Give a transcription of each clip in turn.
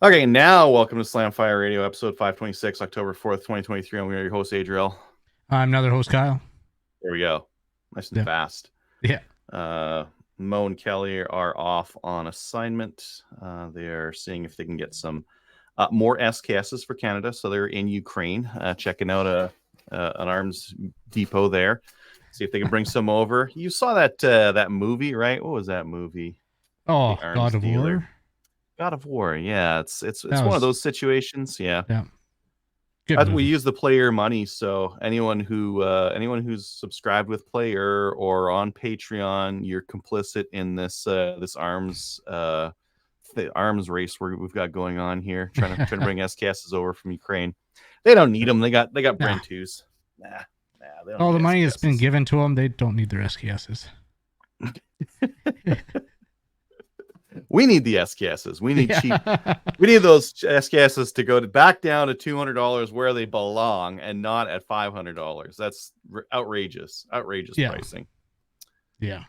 Okay, now welcome to Slamfire Radio, episode 526, October 4th, 2023. I'm your host, Adriel. I'm another host, Kyle. There we go. Nice and fast. Yeah. Mo and Kelly are off on assignment. They're seeing if they can get some more SKSs for Canada. So they're in Ukraine, checking out an arms depot there. See if they can bring some over. You saw that movie, right? What was that movie? Oh, God of War. God of War, yeah, it's one of those situations, yeah. We use the player money, so anyone who's subscribed with player or on Patreon, you're complicit in this arms race we've got going on here, trying to bring SKSs over from Ukraine. They don't need them. They got Brent 2s. Nah. They don't all the money SKSs. has been given to them. They don't need their SKSs. We need the SKSs. We need cheap. We need those SKSs to go back down to $200 where they belong and not at $500. That's outrageous pricing. Yeah.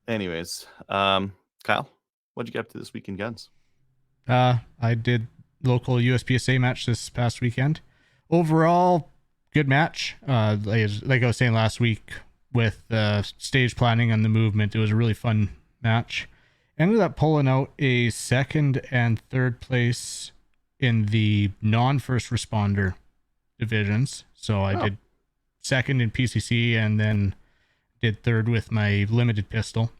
Anyways, Kyle, what'd you get up to this week in guns? I did local USPSA match this past weekend. Overall, good match. Like I was saying last week with stage planning and the movement, it was a really fun match. Ended up pulling out a second and third place in the non-first responder divisions. So I did second in PCC and then did third with my limited pistol.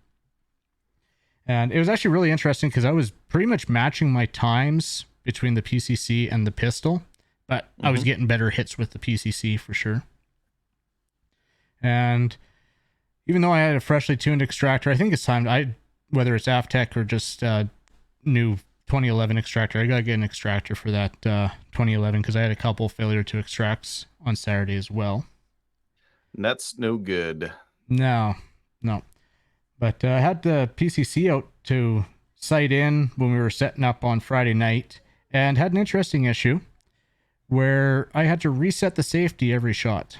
And it was actually really interesting because I was pretty much matching my times between the PCC and the pistol, but I was getting better hits with the PCC for sure. And even though I had a freshly tuned extractor, I think it's time whether it's AFTEC or just new 2011 extractor. I got to get an extractor for that 2011 because I had a couple failure to extracts on Saturday as well. That's no good. No. But I had the PCC out to sight in when we were setting up on Friday night and had an interesting issue where I had to reset the safety every shot.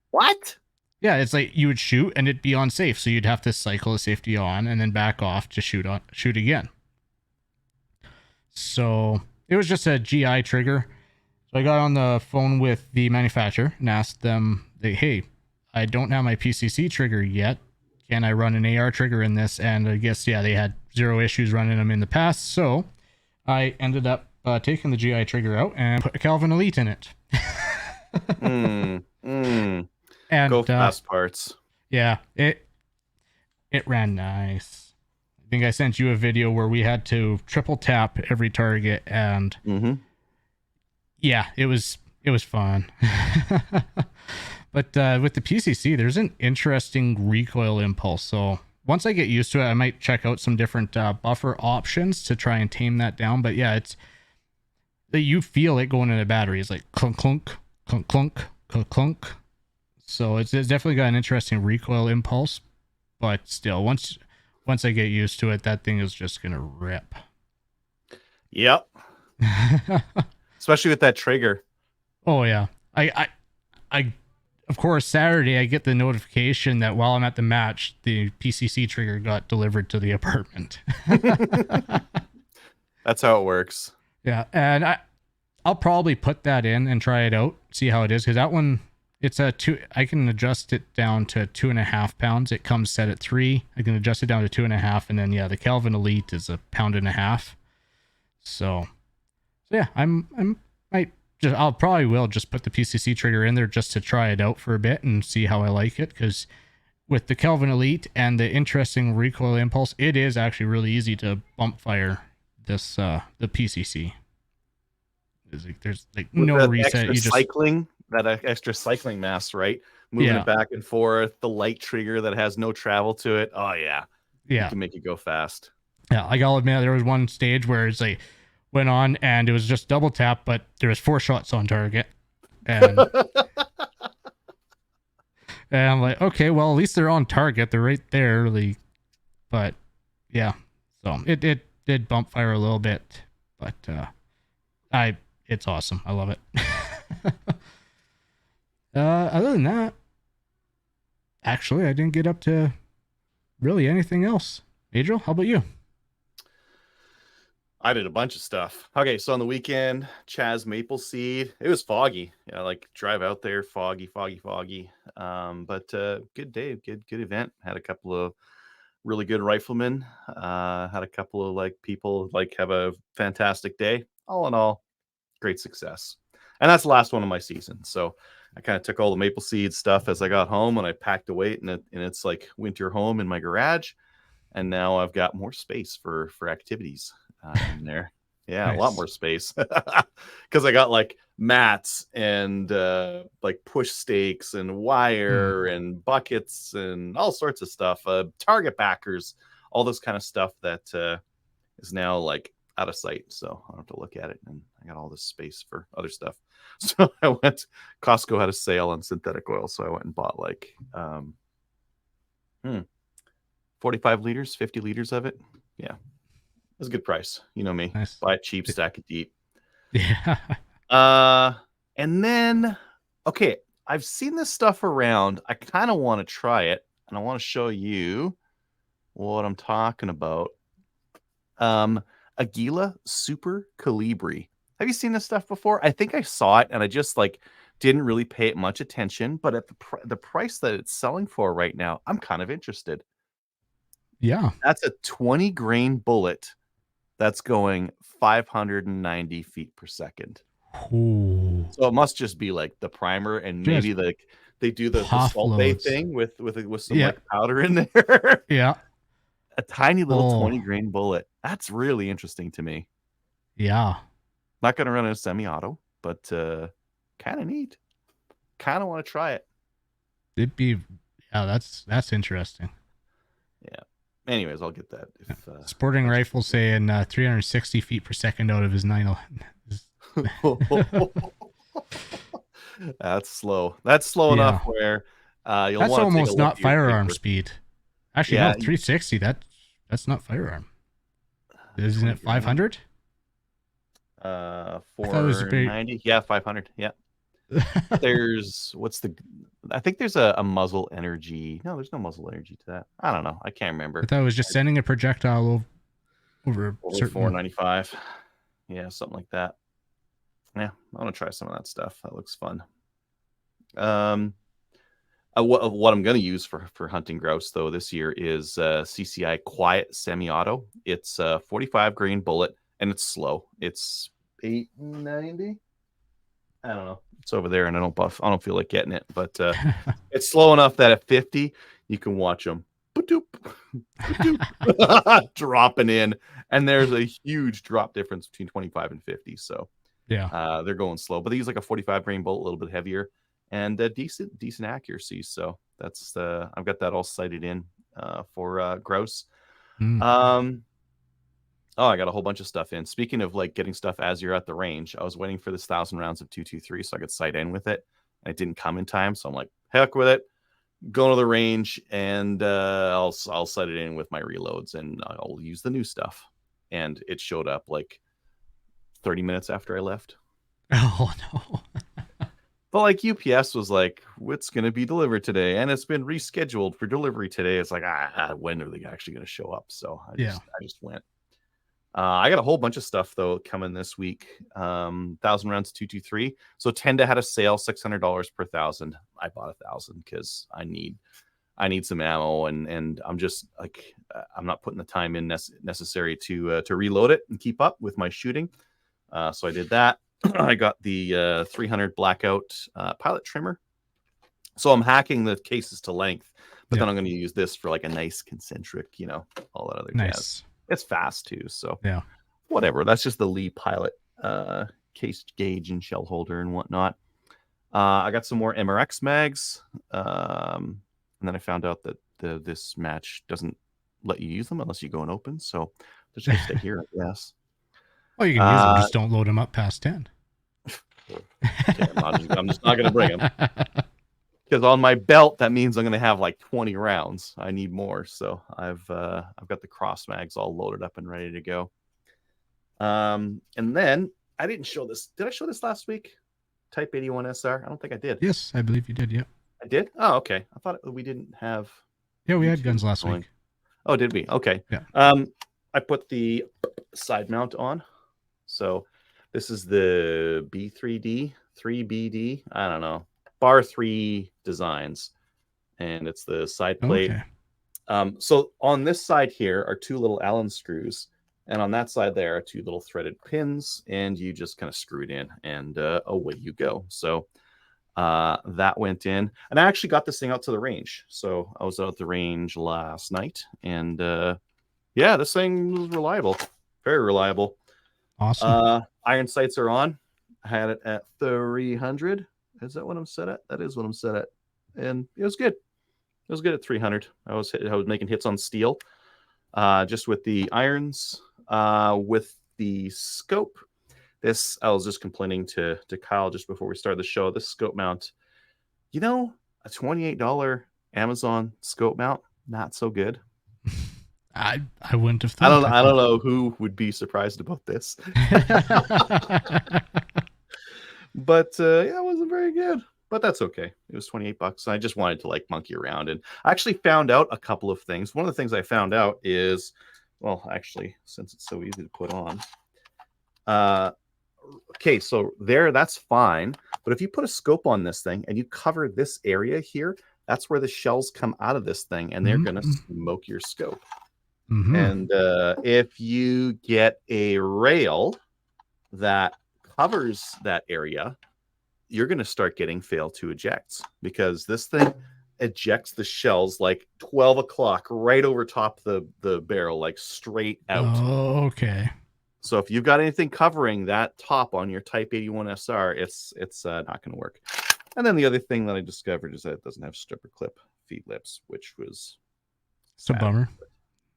What? Yeah, it's like you would shoot and it'd be on safe, so you'd have to cycle the safety on and then back off to shoot again. So it was just a GI trigger. So I got on the phone with the manufacturer and asked them, hey, I don't have my PCC trigger yet. Can I run an AR trigger in this? And I guess, they had zero issues running them in the past. So I ended up taking the GI trigger out and put a Kelvin Elite in it. And go fast parts. Yeah, it ran nice. I think I sent you a video where we had to triple tap every target, and it was fun. But with the PCC, there's an interesting recoil impulse. So once I get used to it, I might check out some different buffer options to try and tame that down. But yeah, it's that you feel it going in a battery. It's like clunk, clunk, clunk, clunk, clunk, clunk. So it's definitely got an interesting recoil impulse, but still, once I get used to it, that thing is just gonna rip. Yep. Especially with that trigger. Oh yeah. I of course Saturday I get the notification that while I'm at the match, the PCC trigger got delivered to the apartment. That's how it works. Yeah, and I'll probably put that in and try it out, see how it is, because that one. It's I can adjust it down to 2.5 pounds. It comes set at 3. I can adjust it down to 2.5, and then the Kelvin Elite is 1.5 pounds. So yeah, I'll probably will just put the PCC trigger in there just to try it out for a bit and see how I like it. Because with the Kelvin Elite and the interesting recoil impulse, it is actually really easy to bump fire this the PCC. There's no reset. You just cycling. That extra cycling mass, right? Moving it back and forth, the light trigger that has no travel to it. Oh, yeah. You can make it go fast. Yeah, I'll admit there was one stage where it's like went on and it was just double tap, but there was 4 shots on target. And, and I'm like, okay, well, at least they're on target. They're right there. But yeah, so it did bump fire a little bit, but it's awesome. I love it. Other than that, actually, I didn't get up to really anything else. Adriel, how about you? I did a bunch of stuff. Okay, so on the weekend, Chaz Maple Seed. It was foggy. Like drive out there, foggy. But good day, good event. Had a couple of really good riflemen. Had a couple of like people like have a fantastic day. All in all, great success. And that's the last one of my season. So I kind of took all the Maple Seed stuff as I got home and I packed away and it's like winter home in my garage. And now I've got more space for activities in there. Yeah, nice. A lot more space because I got like mats and like push stakes and wire and buckets and all sorts of stuff. Target backers, all this kind of stuff that is now like out of sight. So I don't have to look at it, and I got all this space for other stuff. So I went. Costco had a sale on synthetic oil, so I went and bought like 45 liters, 50 liters of it. Yeah. It was a good price. You know me. Nice. Buy it cheap, stack it deep. Yeah. And then, okay, I've seen this stuff around. I kind of want to try it, and I want to show you what I'm talking about. Aguila Super Colibri. Have you seen this stuff before? I think I saw it, and I just like didn't really pay it much attention. But at the price that it's selling for right now, I'm kind of interested. Yeah. That's a 20 grain bullet that's going 590 feet per second. Ooh. So it must just be like the primer, and maybe like they do the salt bay thing with some like powder in there. Yeah. A tiny little 20 grain bullet. That's really interesting to me. Yeah. Not going to run in a semi-auto, but kind of neat. Kind of want to try it. It'd be, yeah, that's interesting. Yeah. Anyways, I'll get that. If, Sporting Rifle saying 360 feet per second out of his 911. That's slow. That's slow enough where you'll that's want to almost take a not firearm speed. Actually, no, 360. That's not firearm. Isn't it 500? 490. Yeah, 500. Yeah. There's I think there's a muzzle energy. No, there's no muzzle energy to that. I don't know. I can't remember. I thought it was just sending a projectile over certain 495. Yeah, something like that. Yeah, I want to try some of that stuff. That looks fun. What I'm going to use for hunting grouse though this year is CCI Quiet Semi-Auto. It's a 45 grain bullet and it's slow. It's 890. I don't know. It's over there, and I don't feel like getting it, but it's slow enough that at 50 you can watch them dropping in, and there's a huge drop difference between 25 and 50. So yeah, they're going slow, but they use like a 45 grain bolt, a little bit heavier, and decent accuracy. So that's I've got that all sighted in for grouse. Oh, I got a whole bunch of stuff in. Speaking of like getting stuff as you're at the range, I was waiting for this 1,000 rounds of 223 so I could sight in with it. And it didn't come in time, so I'm like, heck with it. Going to the range, and I'll sight it in with my reloads, and I'll use the new stuff. And it showed up like 30 minutes after I left. Oh no! But like UPS was like, "It's going to be delivered today, and it's been rescheduled for delivery today." It's like, when are they actually going to show up? So I just went. I got a whole bunch of stuff though coming this week. 1,000 rounds 223. So Tenda had a sale, $600 per 1,000. I bought 1,000 because I need some ammo, and I'm just like I'm not putting the time in necessary to reload it and keep up with my shooting. So I did that. I got the 300 blackout pilot trimmer. So I'm hacking the cases to length, but then I'm going to use this for like a nice concentric, all that other jazz. It's fast too, so whatever. That's just the Lee Pilot case gauge and shell holder and whatnot. I got some more MRX mags, and then I found out that this match doesn't let you use them unless you go and open. So they're just gonna stay here, I guess. Well, you can use them, just don't load them up past 10. I'm just not gonna bring them. Because on my belt, that means I'm going to have like 20 rounds. I need more. So I've got the cross mags all loaded up and ready to go. And then I didn't show this. Did I show this last week? Type 81 SR? I don't think I did. Yes, I believe you did. Yeah. I did? Oh, okay. I thought we didn't have. Yeah, we had guns last week. Oh, did we? Okay. Yeah. I put the side mount on. So this is the B3D, 3BD, I don't know, bar 3 designs. And it's the side plate. Okay. So on this side here are 2 little Allen screws. And on that side there are 2 little threaded pins. And you just kind of screw it in and away you go. So that went in. And I actually got this thing out to the range. So I was out at the range last night. And yeah, this thing was reliable. Very reliable. Awesome. Iron sights are on. I had it at 300. Is that what I'm set at? That is what I'm set at. And it was good. It was good at 300. I was making hits on steel, just with the irons, with the scope. This, I was just complaining to Kyle just before we started the show. This scope mount, a $28 Amazon scope mount, not so good. I wouldn't have thought. I don't know who would be surprised about this. But yeah, it wasn't very good. But that's okay. It was $28. I just wanted to like monkey around, and I actually found out a couple of things. One of the things I found out is, well, actually, since it's so easy to put on. Okay, so that's fine. But if you put a scope on this thing and you cover this area here, that's where the shells come out of this thing, and they're going to smoke your scope. Mm-hmm. And if you get a rail that covers that area, you're going to start getting fail to ejects, because this thing ejects the shells like 12 o'clock right over top the barrel, like straight out. Oh, okay. So if you've got anything covering that top on your Type 81 SR, it's not going to work. And then the other thing that I discovered is that it doesn't have stripper clip feed lips, which was it's a bummer.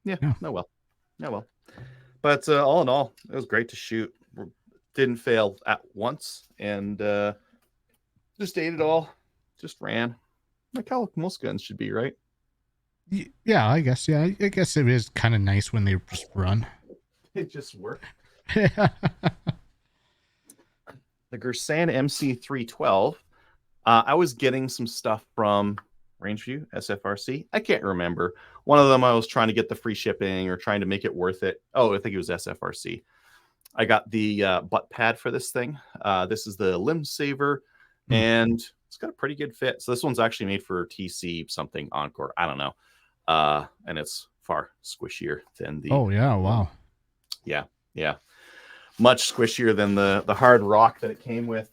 Yeah. No, well. But all in all, it was great to shoot. Didn't fail at once, and just ate it all. Just ran. Like how most guns should be, right? Yeah, I guess. Yeah, I guess it is kind of nice when they just run. It just worked. The Gersan MC312. I was getting some stuff from Rangeview, SFRC. I can't remember. One of them I was trying to get the free shipping or trying to make it worth it. Oh, I think it was SFRC. I got the butt pad for this thing. This is the limb saver, and it's got a pretty good fit. So this one's actually made for TC something Encore. I don't know. And it's far squishier than the... Oh, yeah. Wow. Yeah. Much squishier than the hard rock that it came with.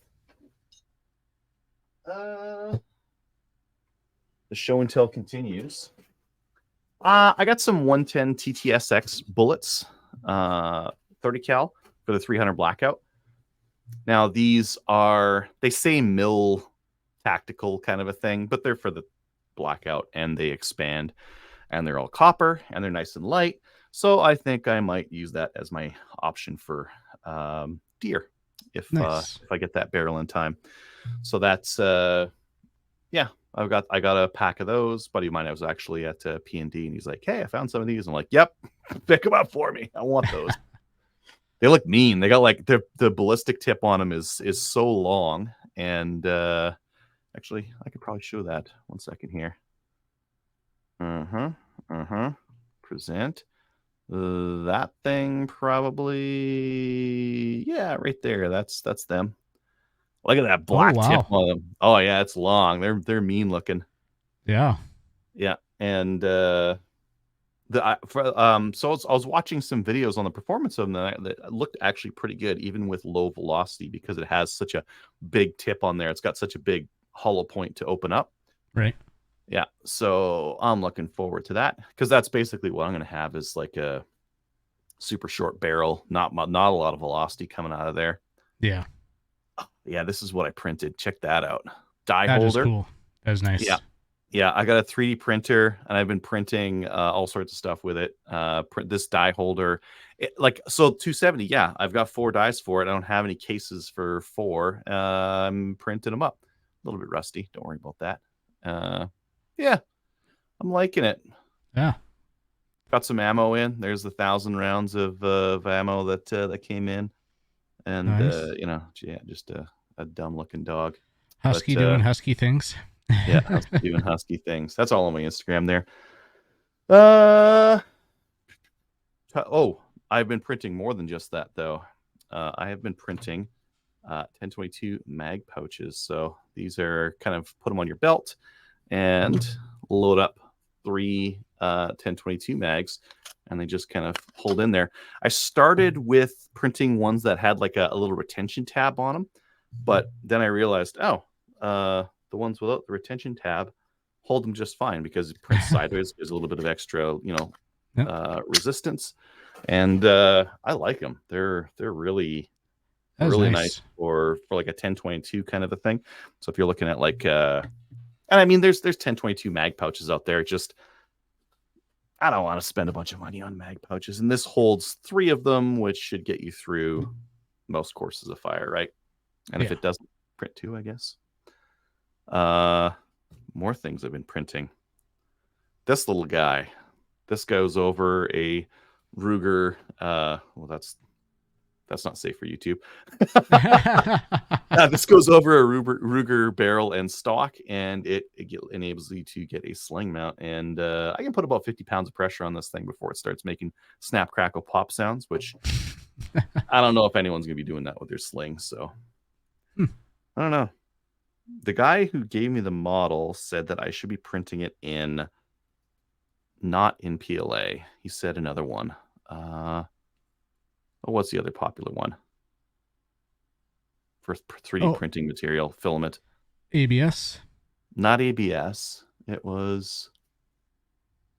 The show and tell continues. I got some 110 TTSX bullets, 30 cal for the 300 blackout. Now these are, they say mill tactical kind of a thing, but they're for the blackout, and they expand, and they're all copper, and they're nice and light. So I think I might use that as my option for deer if I get that barrel in time. So that's yeah. I got a pack of those. Buddy of mine, I was actually at P&D, and he's like, "Hey, I found some of these." I'm like, "Yep, pick them up for me. I want those." They look mean. They got like the ballistic tip on them is so long, and actually, I could probably show that. 1 second here. Present. That thing probably, yeah, right there. That's them. Look at that black tip on them. Oh yeah, it's long. They're mean looking. Yeah. And so I was watching some videos on the performance of them that looked actually pretty good, even with low velocity, because it has such a big tip on there. It's got such a big hollow point to open up. Right. Yeah. So I'm looking forward to that, because that's basically what I'm going to have, is like a super short barrel, not a lot of velocity coming out of there. Yeah. Yeah, this is what I printed. Check that out. Die that holder. Is cool. That was nice. Yeah. I got a 3D printer, and I've been printing all sorts of stuff with it. Print this die holder. So 270. Yeah, I've got 4 dies for it. I don't have any cases for 4. I'm printing them up. A little bit rusty. Don't worry about that. Yeah, I'm liking it. Yeah. Got some ammo in. There's 1,000 rounds of ammo that came in. And, nice. Just a dumb looking dog. Husky doing husky things. Yeah, Husky doing husky things. That's all on my Instagram there. I've been printing more than just that, though. I have been printing 1022 mag pouches. So these are kind of put them on your belt and load up 3 1022 mags, and they just kind of hold in there. I started with printing ones that had like a little retention tab on them, but then I realized, the ones without the retention tab hold them just fine because it prints sideways. There's a little bit of extra, resistance, and I like them. They're really nice for like a 1022 kind of a thing. So if you're looking at like and I mean there's 1022 mag pouches out there. Just I don't want to spend a bunch of money on mag pouches, and this holds 3 of them, which should get you through most courses of fire, right? And if it doesn't, print 2, I guess. More things I've been printing. This little guy. This goes over a Ruger. Well, that's not safe for YouTube. This goes over a Ruger barrel and stock, and it enables you to get a sling mount. And I can put about 50 pounds of pressure on this thing before it starts making snap, crackle, pop sounds, which I don't know if anyone's going to be doing that with their sling. So I don't know. The guy who gave me the model said that I should be printing it not in PLA. He said another one. What's the other popular one for 3D printing material? Filament. ABS? Not ABS. It was...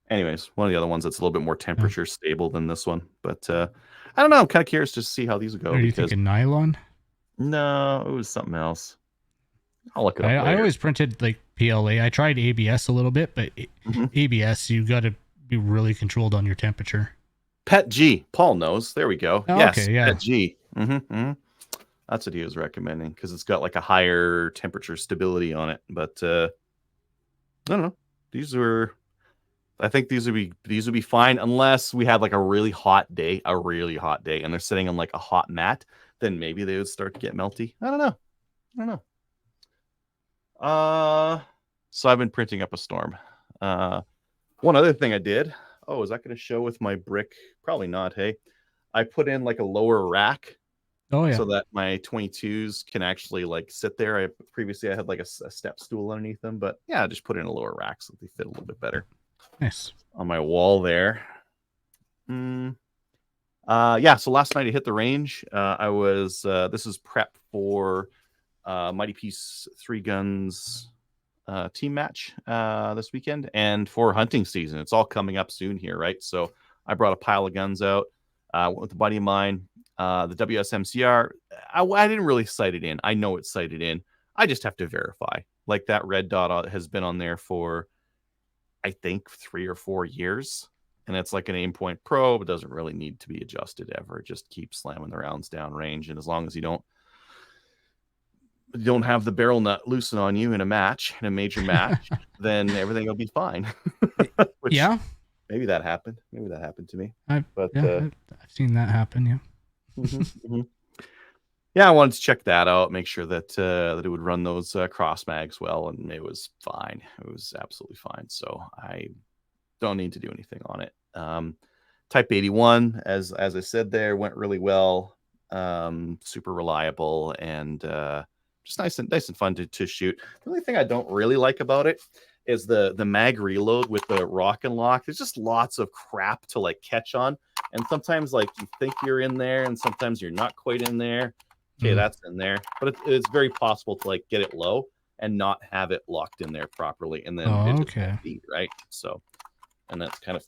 Anyways, one of the other ones that's a little bit more temperature stable than this one. But I don't know. I'm kind of curious to see how these go. Are you thinking nylon? No, it was something else. I'll look it up later. I always printed like PLA. I tried ABS a little bit, but ABS, you got to be really controlled on your temperature. Pet G. Paul knows. There we go. Oh, yes, okay, yeah. Pet G. That's what he was recommending because it's got like a higher temperature stability on it. But I don't know. I think these would be fine unless we had like a really hot day, and they're sitting on like a hot mat. Then maybe they would start to get melty. I don't know. So I've been printing up a storm. One other thing I did. Is that going to show with my brick? Probably not. Hey, I put in like a lower rack. Oh yeah. So that my 22s can actually like sit there. Previously I had like a step stool underneath them, but yeah, I just put in a lower rack so they fit a little bit better. Nice. On my wall there. Yeah. So last night I hit the range. I was. This is prep for Mighty Peace 3 Guns team match this weekend, and for hunting season. It's all coming up soon here, right? So I brought a pile of guns out. Went with a buddy of mine. The WSMCR. I didn't really sight it in. I know it's sighted in. I just have to verify. Like that red dot has been on there for, I think, 3 or 4 years. And it's like an aim point probe. It doesn't really need to be adjusted ever. It just keeps slamming the rounds down range. And as long as you don't have the barrel nut loosen on you in a major match, then everything will be fine. Which, yeah. Maybe that happened. Maybe that happened to me. I've seen that happen. Yeah. Yeah, I wanted to check that out, make sure that it would run those cross mags well, and it was fine. It was absolutely fine. So I don't need to do anything on it. Type 81, as I said there, went really well. Super reliable and just nice and fun to shoot. The only thing I don't really like about it is the mag reload with the rock and lock. There's just lots of crap to like catch on, and sometimes like you think you're in there, and sometimes you're not quite in there. Okay, that's in there, but it's very possible to like get it low and not have it locked in there properly, and then it just won't be, right? So, and that's kind of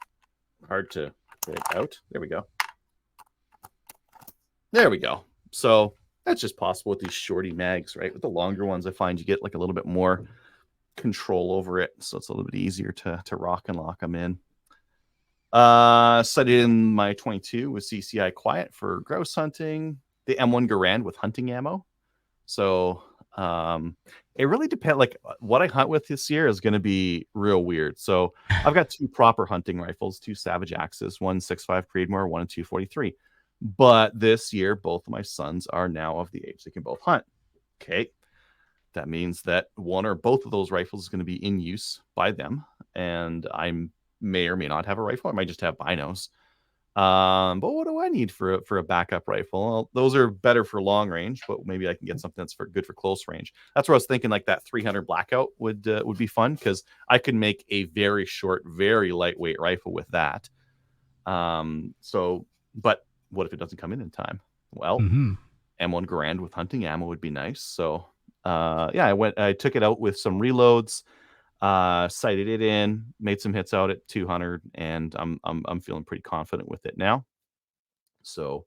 hard to get it out. There we go. So that's just possible with these shorty mags, right? With the longer ones, I find you get like a little bit more control over it, so it's a little bit easier to rock and lock them in. Sighted in my 22 with CCI Quiet for grouse hunting. The M1 Garand with hunting ammo. So it really depends. Like what I hunt with this year is going to be real weird. So I've got 2 proper hunting rifles, 2 Savage Axes, one 6.5 Creedmoor, one 243. But this year, both of my sons are now of the age they can both hunt. Okay. That means that one or both of those rifles is going to be in use by them. And I may or may not have a rifle. I might just have binos. But what do I need for a backup rifle? Well, those are better for long range, but maybe I can get something that's good for close range. That's where I was thinking, like that 300 Blackout would be fun, because I could make a very short, very lightweight rifle with that. But what if it doesn't come in time? Well, M1 Garand with hunting ammo would be nice. So I took it out with some reloads, sighted it in, made some hits out at 200, and I'm feeling pretty confident with it now. So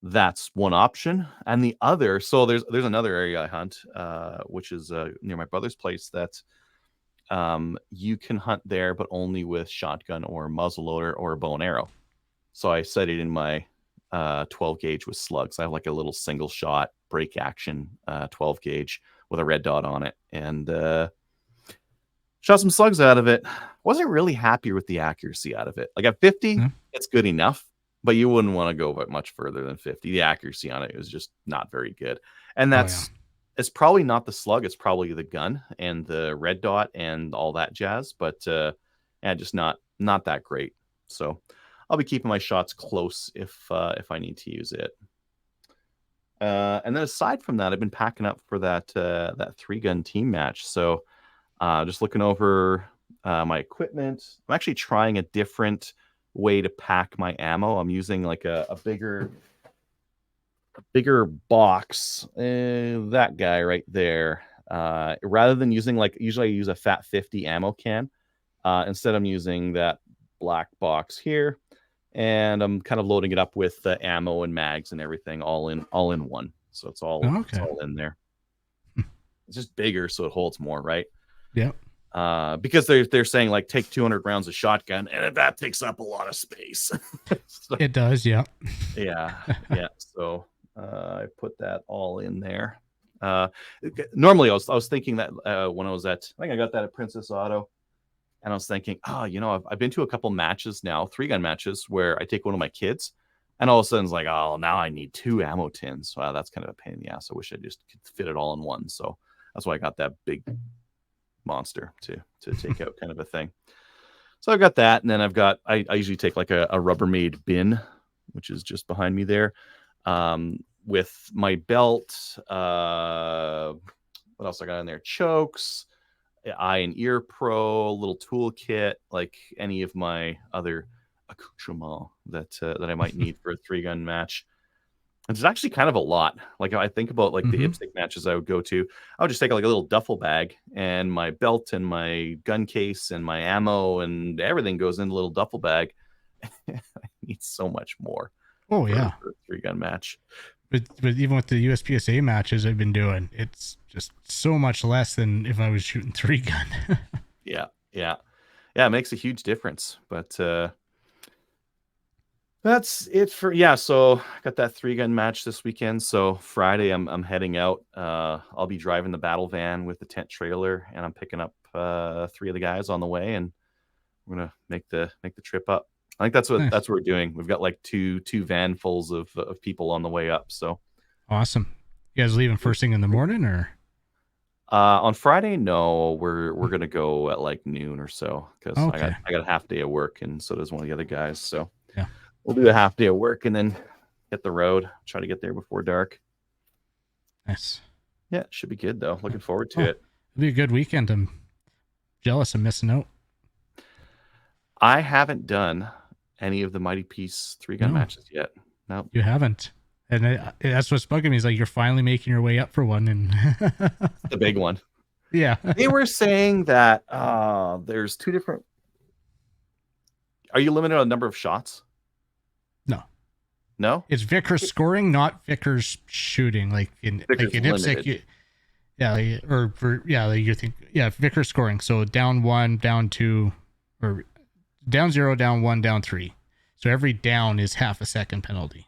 that's one option. And the other, so there's another area I hunt, which is near my brother's place, that you can hunt there, but only with shotgun or muzzleloader or a bow and arrow. So I set it in my 12 gauge with slugs. I have like a little single shot break action 12 gauge with a red dot on it, and shot some slugs out of it. Wasn't really happy with the accuracy out of it. Like at 50, it's good enough, but you wouldn't want to go much further than 50. The accuracy on it is just not very good. And it's probably not the slug. It's probably the gun and the red dot and all that jazz. But just not that great. So I'll be keeping my shots close if I need to use it. And then aside from that, I've been packing up for that 3-gun team match. So just looking over my equipment. I'm actually trying a different way to pack my ammo. I'm using like a bigger box, that guy right there, rather than using, like, usually I use a fat 50 ammo can. Instead I'm using that black box here, and I'm kind of loading it up with the ammo and mags and everything all in one. So it's all in there. It's just bigger, so it holds more, right? Yeah. Because they're saying, like, take 200 rounds of shotgun, and that takes up a lot of space. So, it does, yeah. Yeah. So I put that all in there. Normally I was thinking that when I think I got that at Princess Auto, and I was thinking, I've been to a couple matches now, 3-gun matches, where I take one of my kids, and all of a sudden it's like, oh, now I need 2 ammo tins. Wow, that's kind of a pain in the ass. I wish I just could fit it all in one. So that's why I got that big monster to take out, kind of a thing. So I've got that, and then I usually take like a Rubbermaid bin, which is just behind me there, with my belt. What else I got in there? Chokes, eye and ear pro, little toolkit, like any of my other accoutrement that I might need for a 3-gun match. And it's actually kind of a lot. Like, I think about like the IPSC matches I would go to, I would just take like a little duffel bag, and my belt and my gun case and my ammo and everything goes in a little duffel bag. I need so much more. For a 3-gun match. But even with the USPSA matches I've been doing, it's just so much less than if I was shooting 3-gun. Yeah. It makes a huge difference. But that's it for So I got that 3-gun match this weekend. So Friday I'm heading out. I'll be driving the battle van with the tent trailer, and I'm picking up 3 of the guys on the way, and we're gonna make the trip up. I think that's what we're doing. We've got like two van fulls of people on the way up. So awesome. You guys leaving first thing in the morning, or? On Friday, no, we're gonna go at like noon or so, because I got a half day of work, and so does one of the other guys. So yeah, we'll do a half day of work and then hit the road. Try to get there before dark. Nice. Yeah, it should be good though. Looking forward to it. It'll be a good weekend. I'm jealous of missing out. I haven't done any of the Mighty Peace 3-gun matches yet. No, you haven't. And that's what's bugging me, is like you're finally making your way up for one, and the big one. Yeah. They were saying that there's 2 different. Are you limited on number of shots? No. It's Vickers scoring, not Vickers shooting. Like in IPSC, Vickers scoring. So down 1, down 2, or down 0, down 1, down 3. So every down is half a second penalty.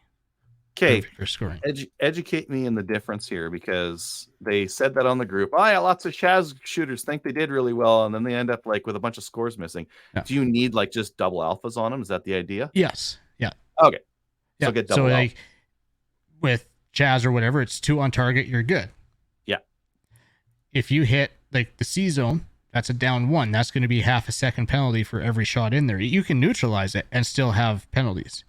Okay, scoring. Educate me in the difference here, because they said that on the group. Oh yeah, lots of Shaz shooters think they did really well, and then they end up like with a bunch of scores missing. Yeah. Do you need like just double alphas on them? Is that the idea? Yes. Yeah. Okay. Yeah. So get double. So like with Chaz or whatever, it's 2 on target. You're good. Yeah. If you hit like the C zone, that's a down 1. That's going to be half a second penalty for every shot in there. You can neutralize it and still have penalties.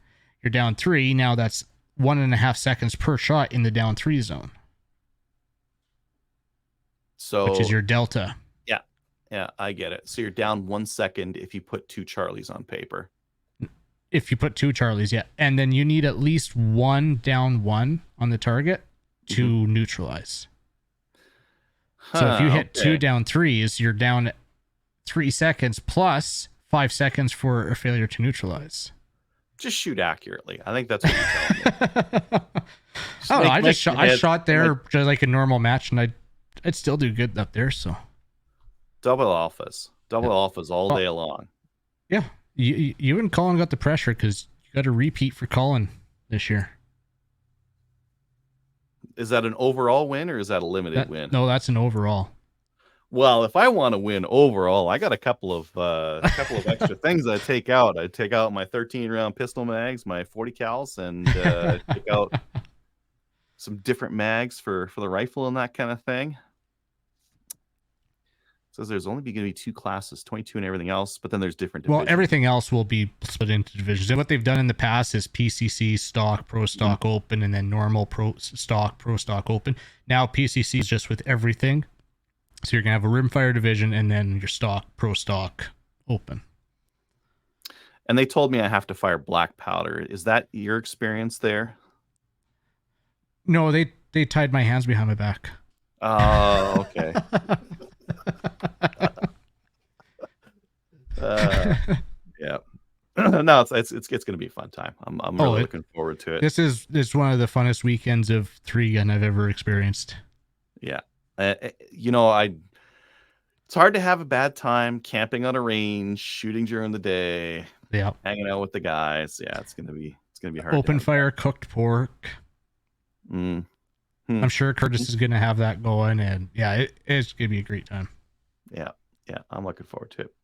you're down 3. Now that's 1.5 seconds per shot in the down 3 zone. So, which is your delta. Yeah, I get it. So you're down 1 second if you put 2 Charlies on paper. If you put 2 Charlies, yeah. And then you need at least 1 down 1 on the target to neutralize. So if you hit 2 down 3s, you're down 3 seconds plus 5 seconds for a failure to neutralize. Just shoot accurately. I think that's what you're telling me. I shot there just like a normal match, and I'd still do good up there. So double alphas all day long. Yeah, you and Colin got the pressure because you got a repeat for Colin this year. Is that an overall win or is that a limited win? No, that's an overall. Well, if I want to win overall, I got a couple of extra things I take out. I take out my 13-round pistol mags, my 40 cals, and take out some different mags for the rifle and that kind of thing. It says there's only going to be 2 classes, 22 and everything else, but then there's different divisions. Well, everything else will be split into divisions. And what they've done in the past is PCC, stock, pro stock, open, and then normal pro stock, open. Now PCC is just with everything. So you're going to have a rimfire division and then your stock, pro stock, open. And they told me I have to fire black powder. Is that your experience there? No, they tied my hands behind my back. Oh, okay. Yeah. No, it's going to be a fun time. I'm really looking forward to it. This is one of the funnest weekends of 3-gun I've ever experienced. Yeah. It's hard to have a bad time camping on a range, shooting during the day, hanging out with the guys. Yeah, it's gonna be hard. Open fire, cooked pork. I'm sure Curtis is gonna have that going, and it's gonna be a great time. Yeah, I'm looking forward to it.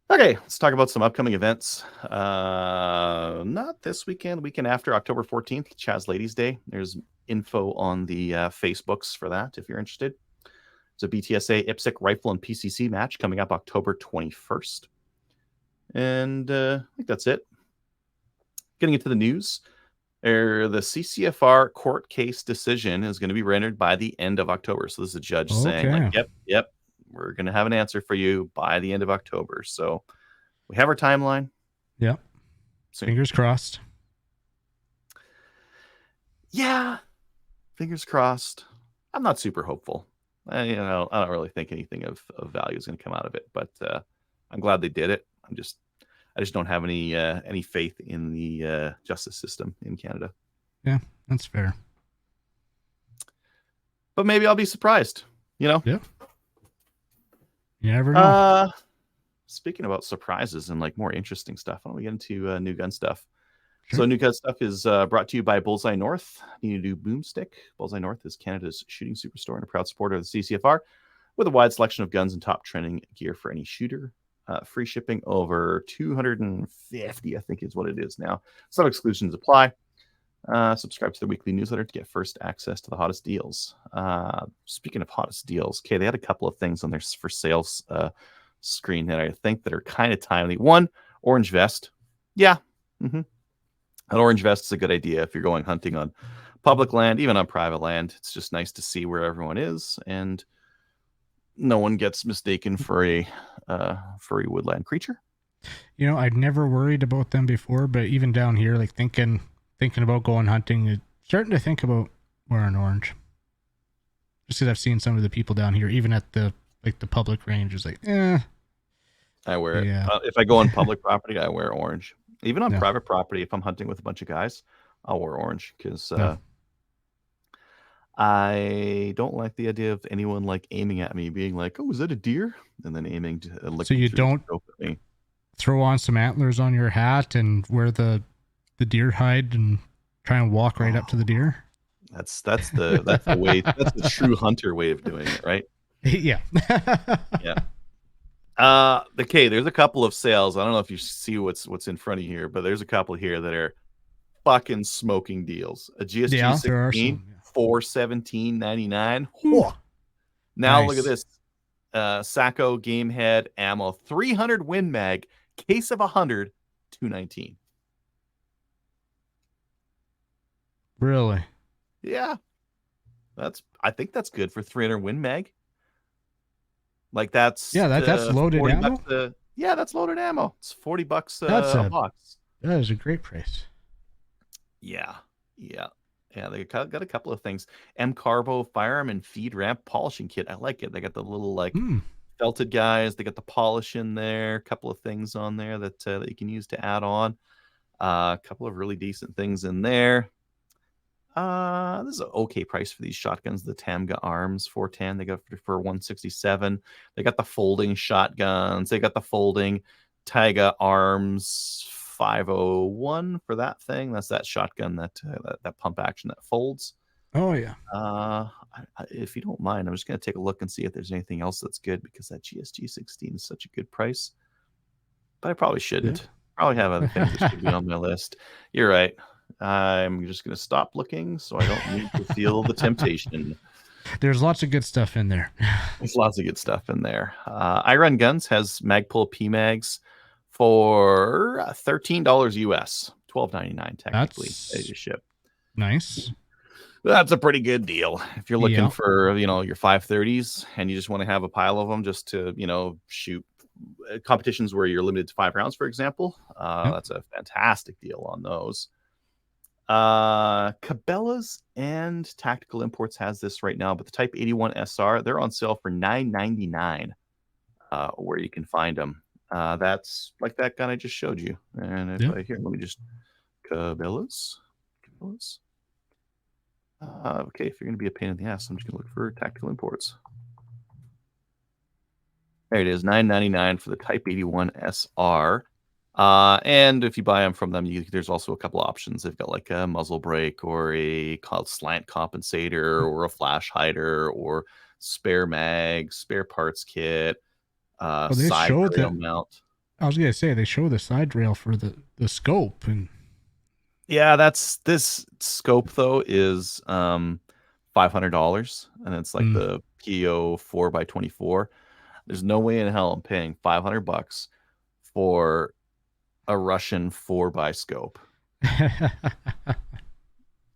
Okay, let's talk about some upcoming events. Not this weekend, weekend after, October 14th, Chaz Ladies Day. There's info on the Facebooks for that if you're interested. It's a BTSA IPSC rifle and PCC match coming up October 21st. And I think that's it. Getting into the news, the CCFR court case decision is going to be rendered by the end of October. So this is a judge saying, like, yep, we're going to have an answer for you by the end of October. So we have our timeline. Yeah. Fingers crossed. Yeah. Fingers crossed. I'm not super hopeful. I don't really think anything of value is going to come out of it, but I'm glad they did it. I just don't have any faith in the justice system in Canada. Yeah, that's fair. But maybe I'll be surprised. Yeah. You never know. Speaking about surprises and like more interesting stuff, why don't we get into new gun stuff? Sure. So new gun stuff is brought to you by Bullseye North. Need a new boomstick. Bullseye North is Canada's shooting superstore and a proud supporter of the CCFR with a wide selection of guns and top trending gear for any shooter. Free shipping over 250, I think is what it is now. Some exclusions apply. Subscribe to the weekly newsletter to get first access to the hottest deals. Speaking of hottest deals, okay, they had a couple of things on their for sales screen that I think that are kind of timely. One, orange vest. Yeah. An orange vest is a good idea if you're going hunting on public land, even on private land. It's just nice to see where everyone is, and no one gets mistaken for a furry woodland creature. I'd never worried about them before, but even down here, like thinking about going hunting, starting to think about wearing orange. Just because I've seen some of the people down here, even at the public range, is like, I wear it. If I go on public property, I wear orange. Even on private property, if I'm hunting with a bunch of guys, I'll wear orange because I don't like the idea of anyone like aiming at me, being like, "Oh, is that a deer?" and then aiming to so you don't throw on some antlers on your hat and wear the deer hide and try and walk right up to the deer. That's the way. That's the true hunter way of doing it, right? Yeah. Yeah. Okay, there's a couple of sales. I don't know if you see what's in front of you here, but there's a couple here that are fucking smoking deals. A GSG 16, $417.99. Now nice. Look at this. Sacco game head ammo, 300 Win Mag, case of 100, $219. Really? Yeah. I think that's good for 300 Win Mag. Like that's that's loaded 40 ammo. bucks yeah, that's loaded ammo. It's 40 bucks That a box. is a great price. Yeah. Yeah. Yeah, they got a couple of things. M Carbo firearm and feed ramp polishing kit. I like it. They got the little like felted guys. They got the polish in there. A couple of things on there that you can use to add on. A couple of really decent things in there. This is an okay price for these shotguns. The Tamga Arms 410, they got for 167. They got the folding shotguns. They got the folding Taiga Arms 501 for that thing. That's that shotgun that pump action that folds. Oh yeah. If you don't mind, I'm just gonna take a look and see if there's anything else that's good because that GSG 16 is such a good price. But I probably shouldn't. Probably have other things that should be on my list. You're right. I'm just going to stop looking so I don't need to feel the temptation. There's lots of good stuff in there. There's lots of good stuff in there. I Run Guns has Magpul PMags for $13 US, $12.99 technically. They just ship. Nice. That's a pretty good deal. If you're looking for, your 530s and you just want to have a pile of them just to, shoot competitions where you're limited to 5 rounds, for example, that's a fantastic deal on those. Cabela's and Tactical Imports has this right now, but the Type 81 SR, they're on sale for $9.99 where you can find them. That's like that gun I just showed you. And if here, let me just Cabela's. Okay, if you're going to be a pain in the ass, I'm just going to look for Tactical Imports. There it is, $9.99 for the Type 81 SR. And if you buy them from them, there's also a couple options. They've got like a muzzle brake or a slant compensator or a flash hider or spare mag, spare parts kit, side rail mount. I was gonna say they show the side rail for the scope and yeah, this scope though is $500 and it's like the PO 4x24. There's no way in hell I'm paying $500 for a Russian 4x scope.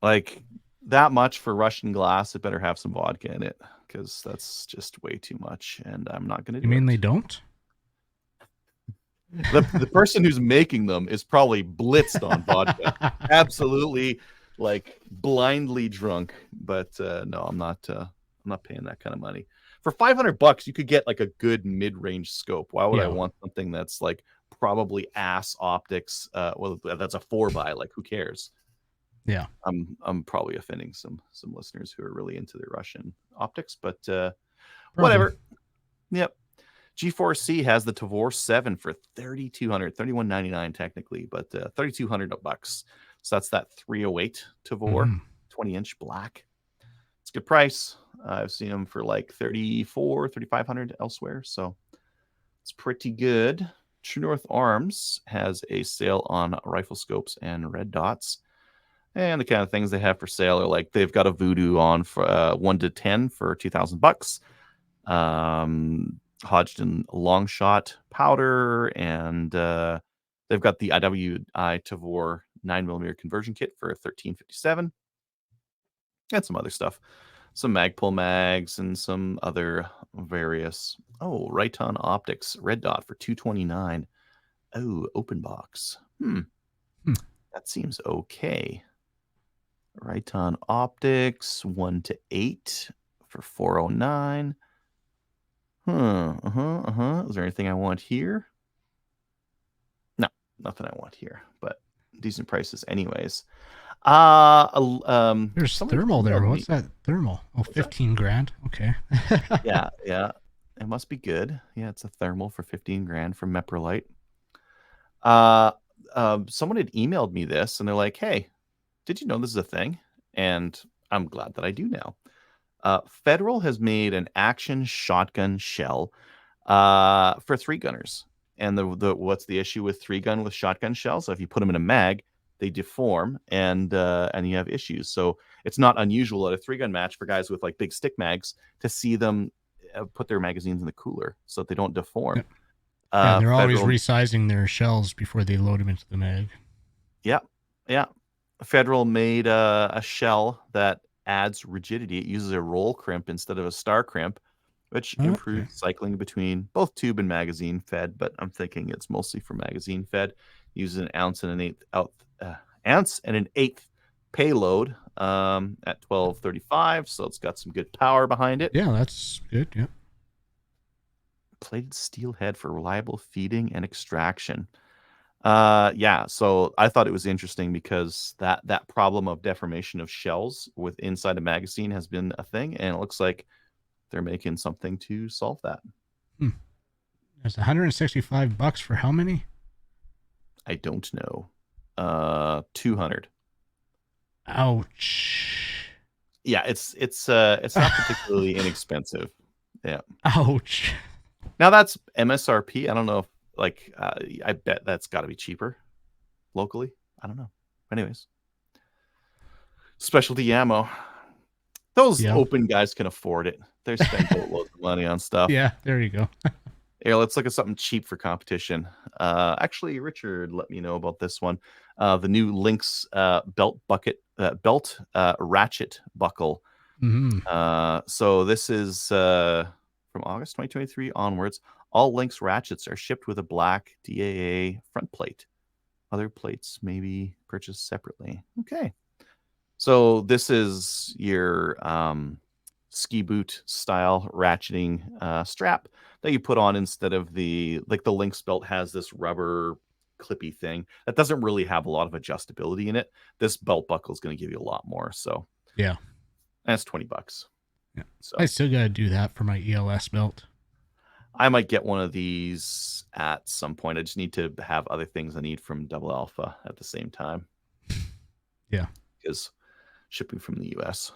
Like that much for Russian glass, it better have some vodka in it because that's just way too much and I'm not going to do it. You mean they don't? The person who's making them is probably blitzed on vodka. Absolutely like blindly drunk, but no, I'm not paying that kind of money. For $500 you could get like a good mid-range scope. Why would I want something that's like probably ass optics? Well, that's a 4x, like who cares? Yeah, I'm probably offending some listeners who are really into their Russian optics, but whatever. Yep. G4C has the Tavor 7 for $3,200, $3,199 technically, but $3,200. So that's that 308 Tavor, 20-inch black. It's a good price. I've seen them for like $3,400, $3,500 elsewhere, so it's pretty good. True North Arms has a sale on rifle scopes and red dots. And the kind of things they have for sale are like they've got a Voodoo on for 1 to 10 for $2,000. Hodgdon long shot powder, and they've got the IWI Tavor 9mm conversion kit for $1,357, and some other stuff, some Magpul mags and some other various. Oh, Riton Optics red dot for $229. Oh, open box. That seems okay. Riton Optics 1 to 8 for $409. Is there anything I want here? No, nothing I want here, but decent prices anyways. There's thermal there. What's that thermal? Oh, 15 grand. Okay. yeah. It must be good. Yeah, it's a thermal for 15 grand from Meprolite. Someone had emailed me this and they're like, hey, did you know this is a thing? And I'm glad that I do now. Federal has made an action shotgun shell for 3-gunners. And what's the issue with 3-gun with shotgun shells? So if you put them in a mag, they deform and you have issues. So it's not unusual at a 3-gun match for guys with like big stick mags to see them put their magazines in the cooler so that they don't deform. Yeah, they're always resizing their shells before they load them into the mag. Yeah. Federal made a shell that adds rigidity. It uses a roll crimp instead of a star crimp, which improves cycling between both tube and magazine fed. But I'm thinking it's mostly for magazine fed. Uses an ounce and an eighth payload at 1235, so it's got some good power behind it. Yeah, that's good. Yeah. Plated steel head for reliable feeding and extraction. Yeah, so I thought it was interesting because that problem of deformation of shells with inside a magazine has been a thing, and it looks like they're making something to solve that. There's $165 for how many? I don't know. 200. Ouch. Yeah, it's not particularly inexpensive. Yeah. Ouch. Now that's MSRP. I don't know if I bet that's got to be cheaper locally. I don't know. Anyways, specialty ammo. Those open guys can afford it. They're spending loads of money on stuff. Yeah, there you go. Here, let's look at something cheap for competition. Actually, Richard let me know about this one. The new Lynx belt ratchet buckle. So this is from August 2023 onwards. All Lynx ratchets are shipped with a black DAA front plate. Other plates may be purchased separately. Okay. So this is your ski boot style ratcheting strap that you put on instead of the Lynx belt has this rubber clippy thing that doesn't really have a lot of adjustability in it. This belt buckle is going to give you a lot more. So yeah, that's $20. Yeah. So I still got to do that for my ELS belt. I might get one of these at some point. I just need to have other things I need from Double Alpha at the same time. Yeah. Because shipping from the US.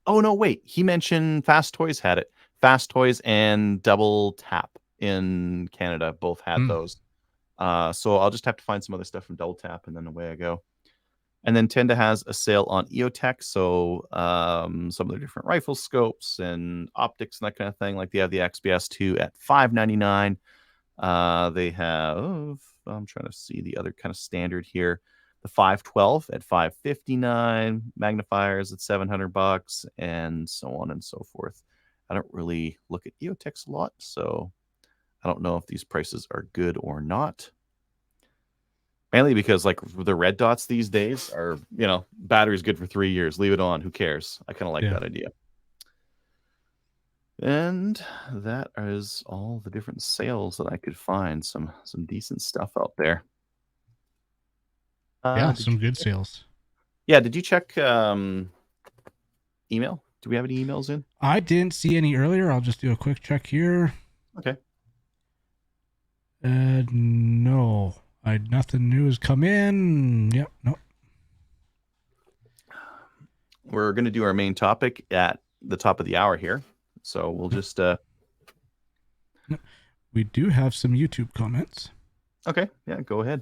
Oh, no, wait. He mentioned Fast Toys had it. Fast Toys and Double Tap in Canada both had those. So I'll just have to find some other stuff from Double Tap, and then away I go. And then Tenda has a sale on EOTech, so some of their different rifle scopes and optics and that kind of thing. Like they have the XBS2 at $599. They have, I'm trying to see the other kind of standard here. The 512 at $559, magnifiers at $700, and so on and so forth. I don't really look at EOTechs a lot, so I don't know if these prices are good or not. Mainly because like the red dots these days are, battery's good for 3 years. Leave it on. Who cares? I kind of like that idea. And that is all the different sales that I could find. Some decent stuff out there. Some good sales. Yeah. Did you check email? Do we have any emails in? I didn't see any earlier. I'll just do a quick check here. Okay. No. Nothing new has come in. Yep. Nope. We're going to do our main topic at the top of the hour here. So we'll just... We do have some YouTube comments. Okay. Yeah, go ahead.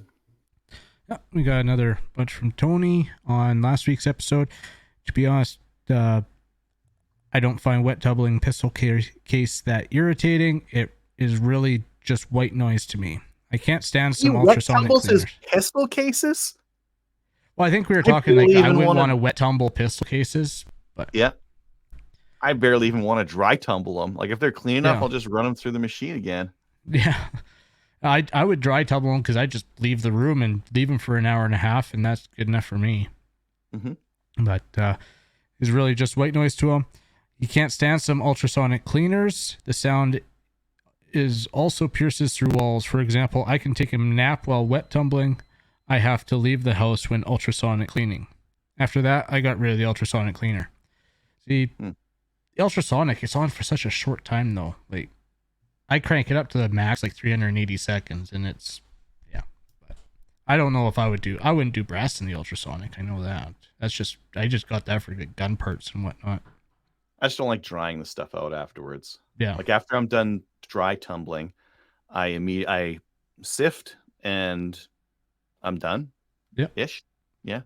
Yeah, we got another bunch from Tony on last week's episode. To be honest, I don't find wet doubling pistol case that irritating. It is really just white noise to me. I can't stand some ultrasonic cleaners. Pistol cases? Well, I think we were talking like I wouldn't want to wet tumble pistol cases, but yeah, I barely even want to dry tumble them. Like if they're clean enough, I'll just run them through the machine again. Yeah, I would dry tumble them because I just leave the room and leave them for an hour and a half, and that's good enough for me. But it's really just white noise to them. You can't stand some ultrasonic cleaners. The sound is also pierces through walls. For example, I can take a nap while wet tumbling. I have to leave the house when ultrasonic cleaning. After that, I got rid of the ultrasonic cleaner. See, the ultrasonic, it's on for such a short time though. Like, I crank it up to the max, like 380 seconds, and it's, but I don't know if I wouldn't do brass in the ultrasonic. I know that. I just got that for gun parts and whatnot. I just don't like drying the stuff out afterwards. Yeah. Like after I'm done dry tumbling, I sift and I'm done. Ish. Yeah.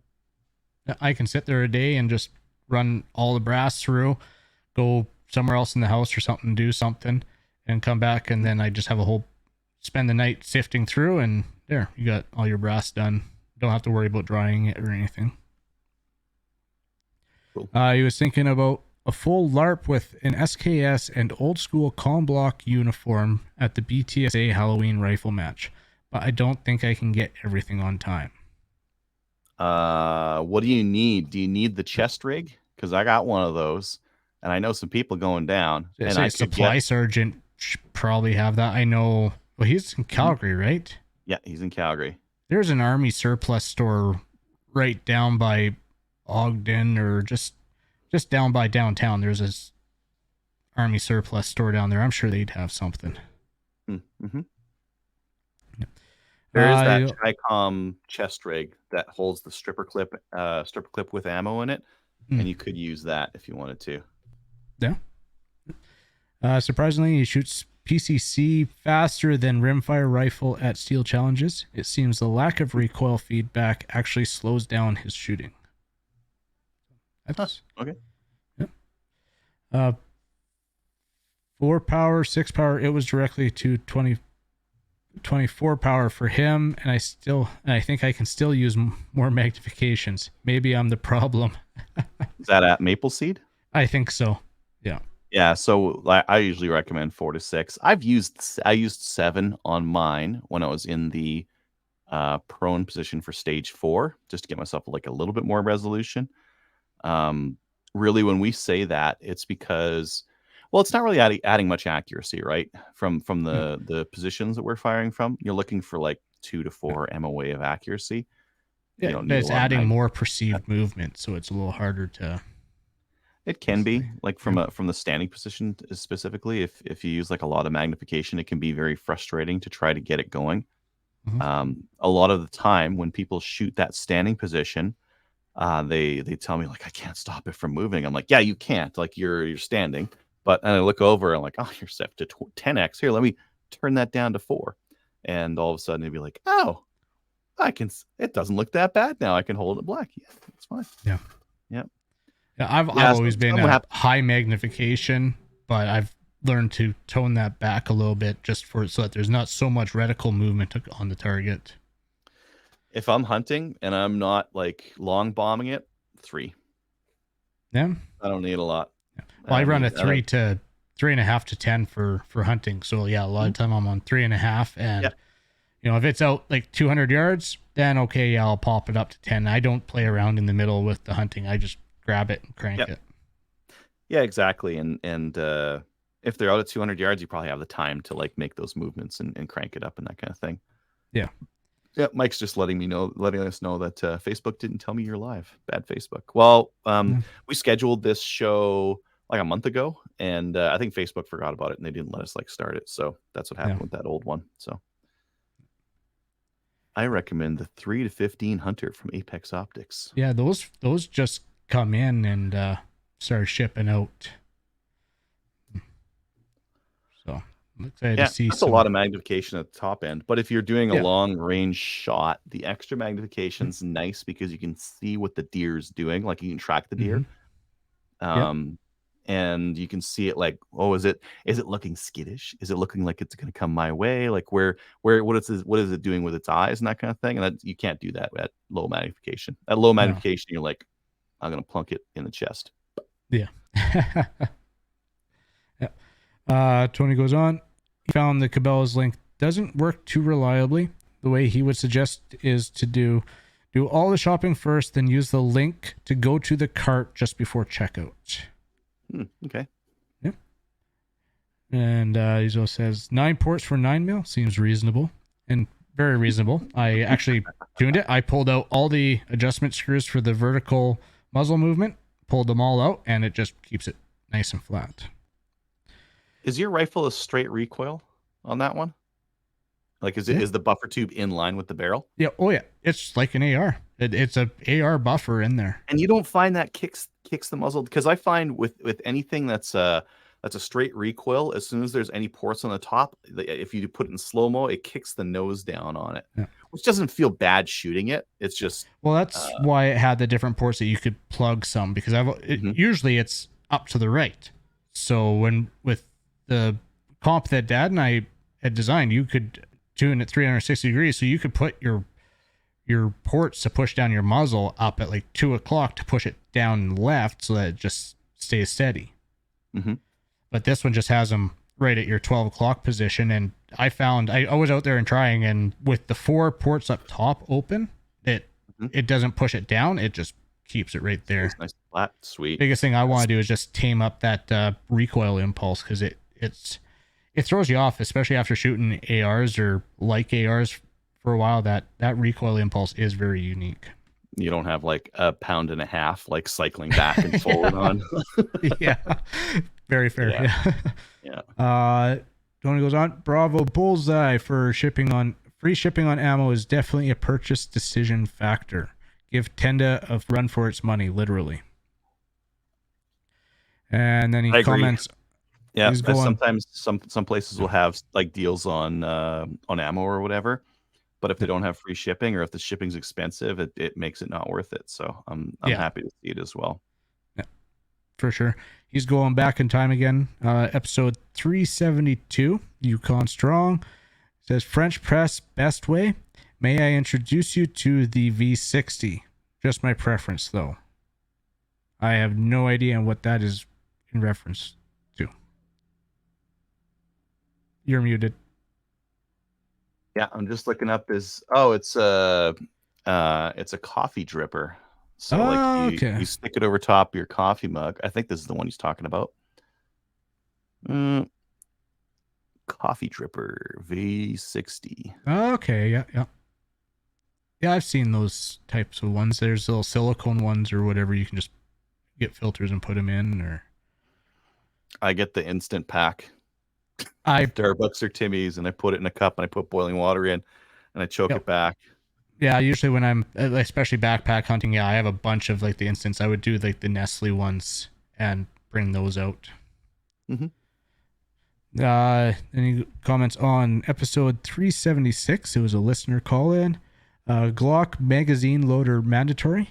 I can sit there a day and just run all the brass through, go somewhere else in the house or something, do something, and come back, and then I just have spend the night sifting through, and there, you got all your brass done. don't have to worry about drying it or anything. Cool. He was thinking about a full LARP with an SKS and old school comm block uniform at the BTSA Halloween rifle match, but I don't think I can get everything on time. What do you need? Do you need the chest rig? Because I got one of those, and I know some people going down. And I supply sergeant should probably have that. I know. Well, he's in Calgary, right? Yeah, he's in Calgary. There's an army surplus store right down by Ogden, or just down by downtown. There's this army surplus store down there. I'm sure they'd have something. Mm-hmm. There is that Chicom chest rig that holds the stripper clip with ammo in it, and you could use that if you wanted to. Yeah. Surprisingly, he shoots PCC faster than rimfire rifle at steel challenges. It seems the lack of recoil feedback actually slows down his shooting. That's okay. Yeah. 4 power, 6 power. It was directly to 24 power for him, and I think I can still use more magnifications. Maybe I'm the problem. Is that at Maple Seed? I think so. Yeah. Yeah. So I usually recommend 4 to 6. I used 7 on mine when I was in the prone position for stage 4, just to get myself like a little bit more resolution. Really, when we say that, it's because, well, it's not really adding much accuracy, right? From the positions that we're firing from, you're looking for like 2 to 4 MOA of accuracy. Yeah, it's adding more perceived movement, so it's a little harder to. It can be like from the standing position specifically. If you use like a lot of magnification, it can be very frustrating to try to get it going. Mm-hmm. A lot of the time, when people shoot that standing position, they tell me like, I can't stop it from moving. I'm like, yeah, you can't. Like you're standing. But and I look over and I'm like, oh, you're set to 10x. Here, let me turn that down to 4. And all of a sudden it'd be like, oh, it doesn't look that bad now. I can hold it black. Yeah, it's fine. Yeah. Yeah. Yeah, I've always been at high magnification, but I've learned to tone that back a little bit just so that there's not so much reticle movement on the target. If I'm hunting and I'm not like long bombing it, 3. Yeah. I don't need a lot. Yeah. Well, I run a 3.5 to 10 for hunting. So yeah, a lot of time I'm on 3.5, and you know, if it's out like 200 yards, then okay, yeah, I'll pop it up to 10. I don't play around in the middle with the hunting. I just grab it and crank it. Yeah, exactly. And if they're out at 200 yards, you probably have the time to like make those movements and crank it up and that kind of thing. Yeah. Yeah, Mike's just letting us know that Facebook didn't tell me you're live. Bad Facebook. Well, we scheduled this show like a month ago, and I think Facebook forgot about it and they didn't let us like start it. So that's what happened with that old one. So I recommend the 3 to 15 Hunter from Apex Optics. Yeah, those just come in and start shipping out. So I'm excited to see. That's a lot of magnification at the top end. But if you're doing a long range shot, the extra magnification's nice because you can see what the deer's doing. Like you can track the deer. And you can see it like, oh, is it looking skittish? Is it looking like it's going to come my way? Like what is it doing with its eyes and that kind of thing? And you can't do that at low magnification. At low magnification, you're like, I'm going to plunk it in the chest. Yeah. Tony goes on. He found the Cabela's link doesn't work too reliably. The way he would suggest is to do all the shopping first, then use the link to go to the cart just before checkout. Okay. Yeah. And he also says 9 ports for 9mm seems reasonable and very reasonable. I actually tuned it. I pulled out all the adjustment screws for the vertical muzzle movement, pulled them all out, and it just keeps it nice and flat. Is your rifle a straight recoil on that one? Like, is the buffer tube in line with the barrel? Yeah. Oh yeah. It's like an AR. It's a AR buffer in there. And you don't find that kicks the muzzle? Because I find with anything that's a straight recoil, as soon as there's any ports on the top, if you put it in slow-mo, it kicks the nose down on it, which doesn't feel bad shooting it. It's just... Well, that's why it had the different ports that you could plug some, because usually it's up to the right. So with the comp that Dad and I had designed, you could tune at 360 degrees, so you could put your your ports to push down your muzzle up at like 2 o'clock to push it down left so that it just stays steady. Mm-hmm. But this one just has them right at your 12 o'clock position. And I was out there and trying, and with the 4 ports up top open, it doesn't push it down. It just keeps it right there. It's nice, flat, sweet. Biggest thing I want to do is just tame up that recoil impulse, because it throws you off, especially after shooting ARs or like ARs for a while. That recoil impulse is very unique. You don't have like a pound and a half like cycling back and forward on. Yeah, very fair. Yeah. Tony goes on. Bravo Bullseye for free shipping on ammo is definitely a purchase decision factor. Give Tenda a run for its money, literally. And then he comments. Yeah, sometimes some places will have like deals on ammo or whatever, but if they don't have free shipping or if the shipping's expensive, it makes it not worth it. So I'm happy to see it as well. Yeah, for sure. He's going back in time again. Episode 372, Yukon Strong. Says, French press best way. May I introduce you to the V60? Just my preference, though. I have no idea what that is in reference to. You're muted. Yeah, I'm just looking up it's a coffee dripper. So you stick it over top of your coffee mug. I think this is the one he's talking about. Coffee dripper V60. Okay, yeah. Yeah, I've seen those types of ones. There's little silicone ones or whatever. You can just get filters and put them in. Or I get the instant pack. Starbucks or Timmy's, and I put it in a cup and I put boiling water in and I choke it back. Yeah, usually when I'm, especially backpack hunting, I have a bunch of like the instants. I would do like the Nestle ones and bring those out. Mm-hmm. Any comments on episode 376? It was a listener call in. Glock magazine loader mandatory.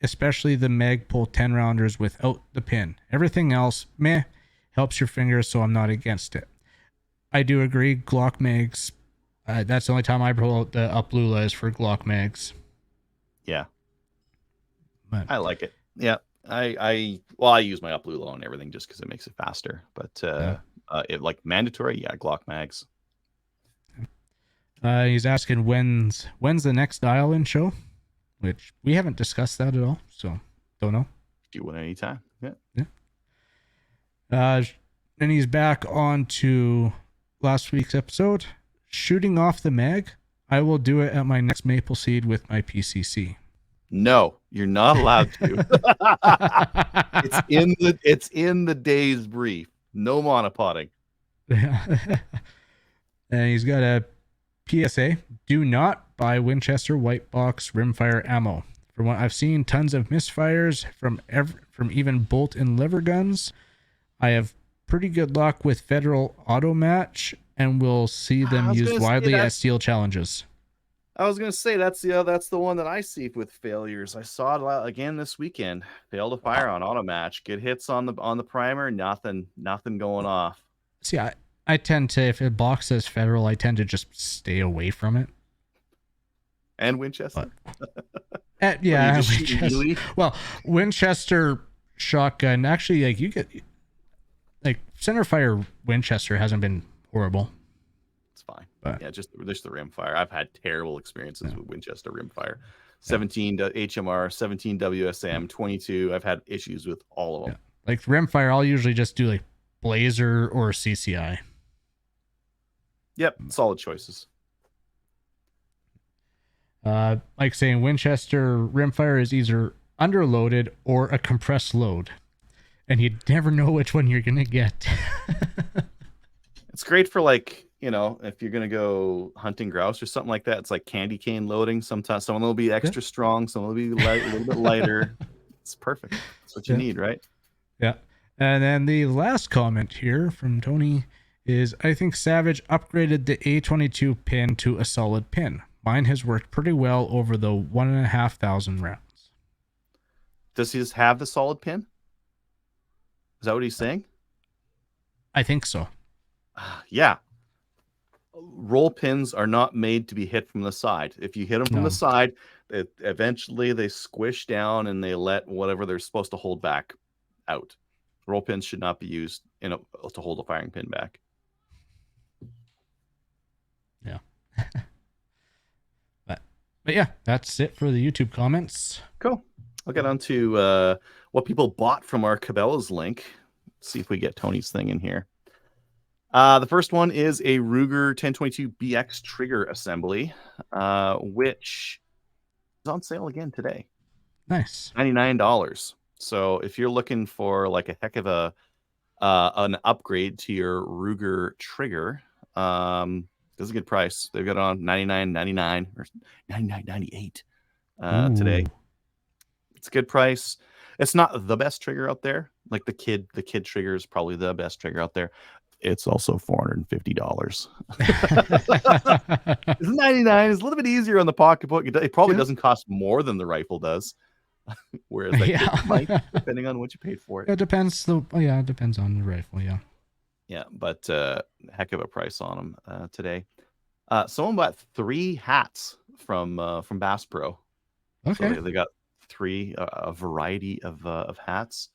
Especially the Magpul 10 rounders without the pin. Everything else, meh, helps your fingers, so I'm not against it. I do agree. Glock mags. That's the only time I pull out the Uplula is for Glock mags. Yeah, but I like it. Yeah, I use my Uplula on everything just because it makes it faster. But it like mandatory, Glock mags. He's asking when's the next dial-in show, which we haven't discussed that at all, so don't know. Do one anytime. Yeah. Then he's back on to last week's episode. Shooting off the mag. I will do it at my next Maple Seed with my PCC. No, you're not allowed to. It's in the day's brief. No monopoding. Yeah. And he's got a PSA. Do not buy Winchester white box rimfire ammo. From what I've seen, tons of misfires from even bolt and lever guns. I have pretty good luck with Federal Auto Match, and we'll see them used widely at steel challenges. I was gonna say that's the one that I see with failures. I saw it again this weekend. Fail to fire on auto match. Good hits on the primer. Nothing going off. See, I tend to, if a box says Federal, I tend to just stay away from it. And Winchester. Yeah, Winchester. Well, Winchester shotgun. Actually, like you get like centerfire Winchester hasn't been horrible. It's fine. But yeah, just the rimfire. I've had terrible experiences with Winchester rimfire. 17 HMR, 17 WSM, 22. I've had issues with all of them. Yeah. Like rimfire, I'll usually just do like Blazer or CCI. Yep, solid choices. Like saying Winchester rimfire is either underloaded or a compressed load, and you never know which one you're gonna get. It's great for like, if you're gonna go hunting grouse or something like that. It's like candy cane loading. Sometimes someone will be extra strong, someone will be a little bit lighter. It's perfect. That's what you need, right? Yeah. And then the last comment here from Tony is, I think Savage upgraded the A22 pin to a solid pin. Mine has worked pretty well over the 1,500 rounds. Does he just have the solid pin? Is that what he's saying? I think so. Yeah. roll pins are not made to be hit from the side. If you hit them from the side, eventually they squish down and they let whatever they're supposed to hold back out. Roll pins should not be used to hold a firing pin back. Yeah. but yeah, that's it for the YouTube comments. Cool. I'll get on to what people bought from our Cabela's link. Let's see if we get Tony's thing in here. The first one is a Ruger 1022 BX trigger assembly, which is on sale again today. Nice. $99. So if you're looking for like a heck of an upgrade to your Ruger trigger, this is a good price. They've got it on $99.99 or $99.98 today. It's a good price. It's not the best trigger out there. Like the kid trigger is probably the best trigger out there. It's also $450. It's $99. It's a little bit easier on the pocketbook. It probably doesn't cost more than the rifle does. Whereas that might, depending on what you paid for it. It depends. It depends on the rifle. Yeah. Yeah, but heck of a price on them today. Someone bought 3 hats from Bass Pro. Okay. So they got 3 a variety of hats.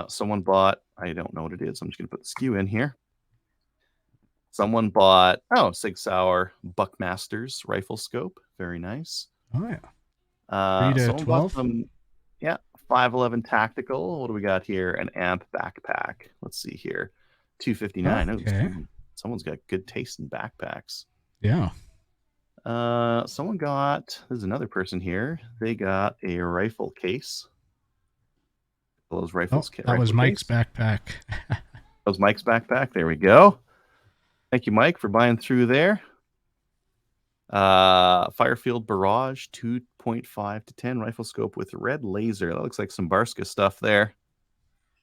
Someone bought, I don't know what it is. I'm just gonna put the SKU in here. Someone bought Sig Sauer Buckmasters rifle scope. Very nice. Oh yeah. 3 to 12. 511 tactical. What do we got here? An amp backpack. Let's see here. $259. Okay. Someone's got good taste in backpacks. Yeah. Someone got, there's another person here. They got a rifle case. Those rifles. That was Mike's backpack. That was Mike's backpack. There we go. Thank you, Mike, for buying through there. Firefield Barrage 2.5 to 10 rifle scope with red laser. That looks like some Barska stuff there.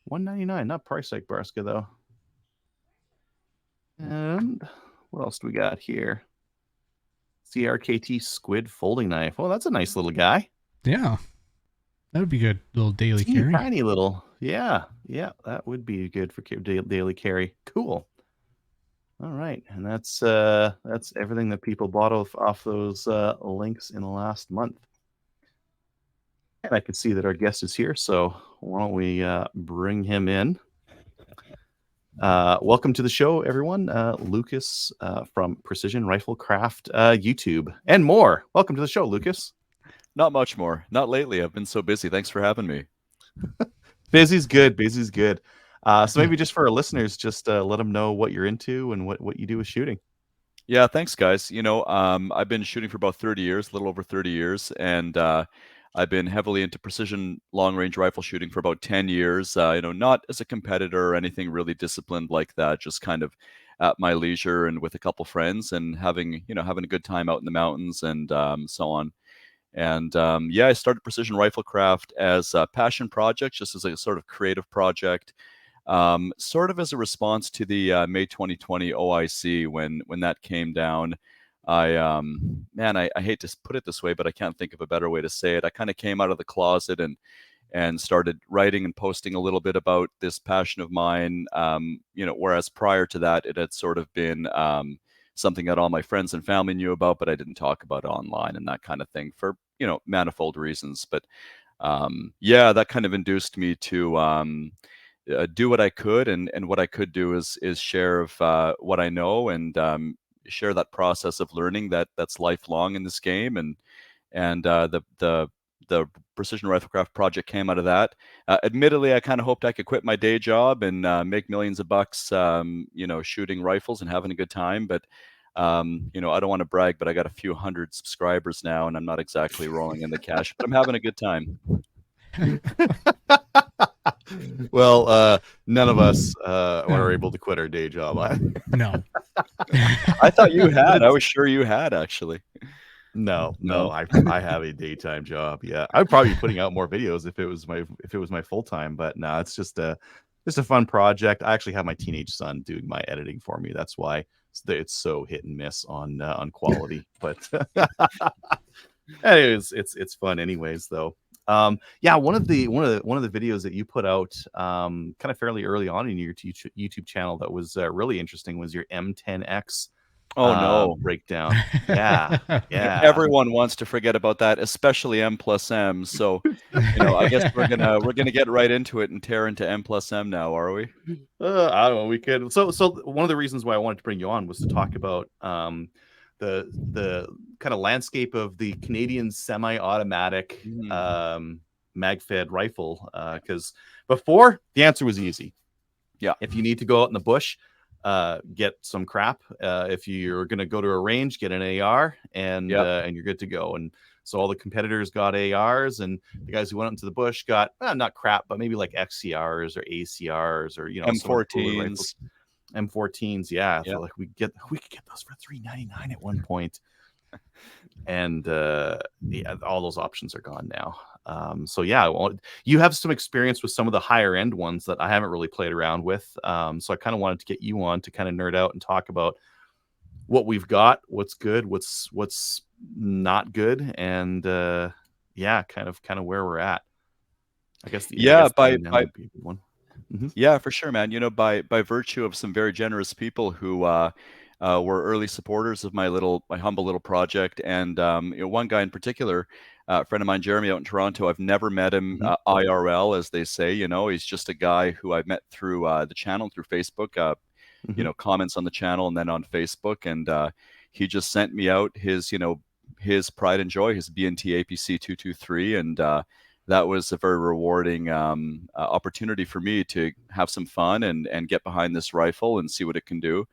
$199. Not price like Barska though. And what else do we got here? CRKT Squid folding knife. Oh, that's a nice little guy. Yeah. That would be good. Little daily carry. Tiny little. Yeah. That would be good for daily carry. Cool. All right. And that's everything that people bought off those links in the last month. And I can see that our guest is here. So why don't we bring him in? Welcome to the show, everyone. Lucas from Precision Riflecraft YouTube and more. Welcome to the show, Lucas. Not much more. Not lately. I've been so busy. Thanks for having me. Busy's good. So maybe just for our listeners, just let them know what you're into and what you do with shooting. Yeah, thanks, guys. I've been shooting for about 30 years, a little over 30 years, and I've been heavily into precision long-range rifle shooting for about 10 years. Not as a competitor or anything really disciplined like that, just kind of at my leisure and with a couple friends and having a good time out in the mountains and so on. And I started Precision Riflecraft as a passion project, just as a sort of creative project, sort of as a response to the May 2020 OIC when that came down. I hate to put it this way, but I can't think of a better way to say it. I kind of came out of the closet and started writing and posting a little bit about this passion of mine. Whereas prior to that, it had sort of been something that all my friends and family knew about, but I didn't talk about online and that kind of thing for manifold reasons. But that kind of induced me to do what I could, and what I could do is share of what I know and share that process of learning that's lifelong in this game, and the Precision Riflecraft project came out of that. Admittedly, I kind of hoped I could quit my day job and make millions of bucks, shooting rifles and having a good time. But I don't want to brag, but I got a few hundred subscribers now, and I'm not exactly rolling in the cash, but I'm having a good time. Well, none of us were able to quit our day job. No. I thought you had. I was sure you had, actually. No. I have a daytime job. Yeah, I'd probably be putting out more videos if it was my full time. But no, it's just a fun project. I actually have my teenage son doing my editing for me. That's why it's so hit and miss on quality. But anyways, it's fun anyways though. One of the videos that you put out kind of fairly early on in your YouTube channel that was really interesting was your M10X Oh no. breakdown. Yeah, yeah. Everyone wants to forget about that, especially M+M. So, I guess we're gonna get right into it and tear into M+M now, are we? I don't know. We could. So one of the reasons why I wanted to bring you on was to talk about the kind of landscape of the Canadian semi-automatic mag-fed rifle. Because before, the answer was easy. Yeah. If you need to go out in the bush, get some crap. If you're going to go to a range, get an AR, and you're good to go. And so all the competitors got ARs, and the guys who went out into the bush got not crap, but maybe like XCRs or ACRs or M14s. M14s, yeah. So like we could get those for $3.99 at one point. And all those options are gone now. So yeah, you have some experience with some of the higher end ones that I haven't really played around with. So I kind of wanted to get you on to kind of nerd out and talk about what we've got, what's good, what's not good, and kind of where we're at. I guess would be a good one. Mm-hmm. Yeah, for sure, man. By virtue of some very generous people who were early supporters of my humble little project, and one guy in particular, a friend of mine, Jeremy, out in Toronto. I've never met him IRL, as they say. He's just a guy who I met through the channel, through Facebook. Comments on the channel and then on Facebook, and he just sent me out his pride and joy, his B&T APC 223, and that was a very rewarding opportunity for me to have some fun and get behind this rifle and see what it can do.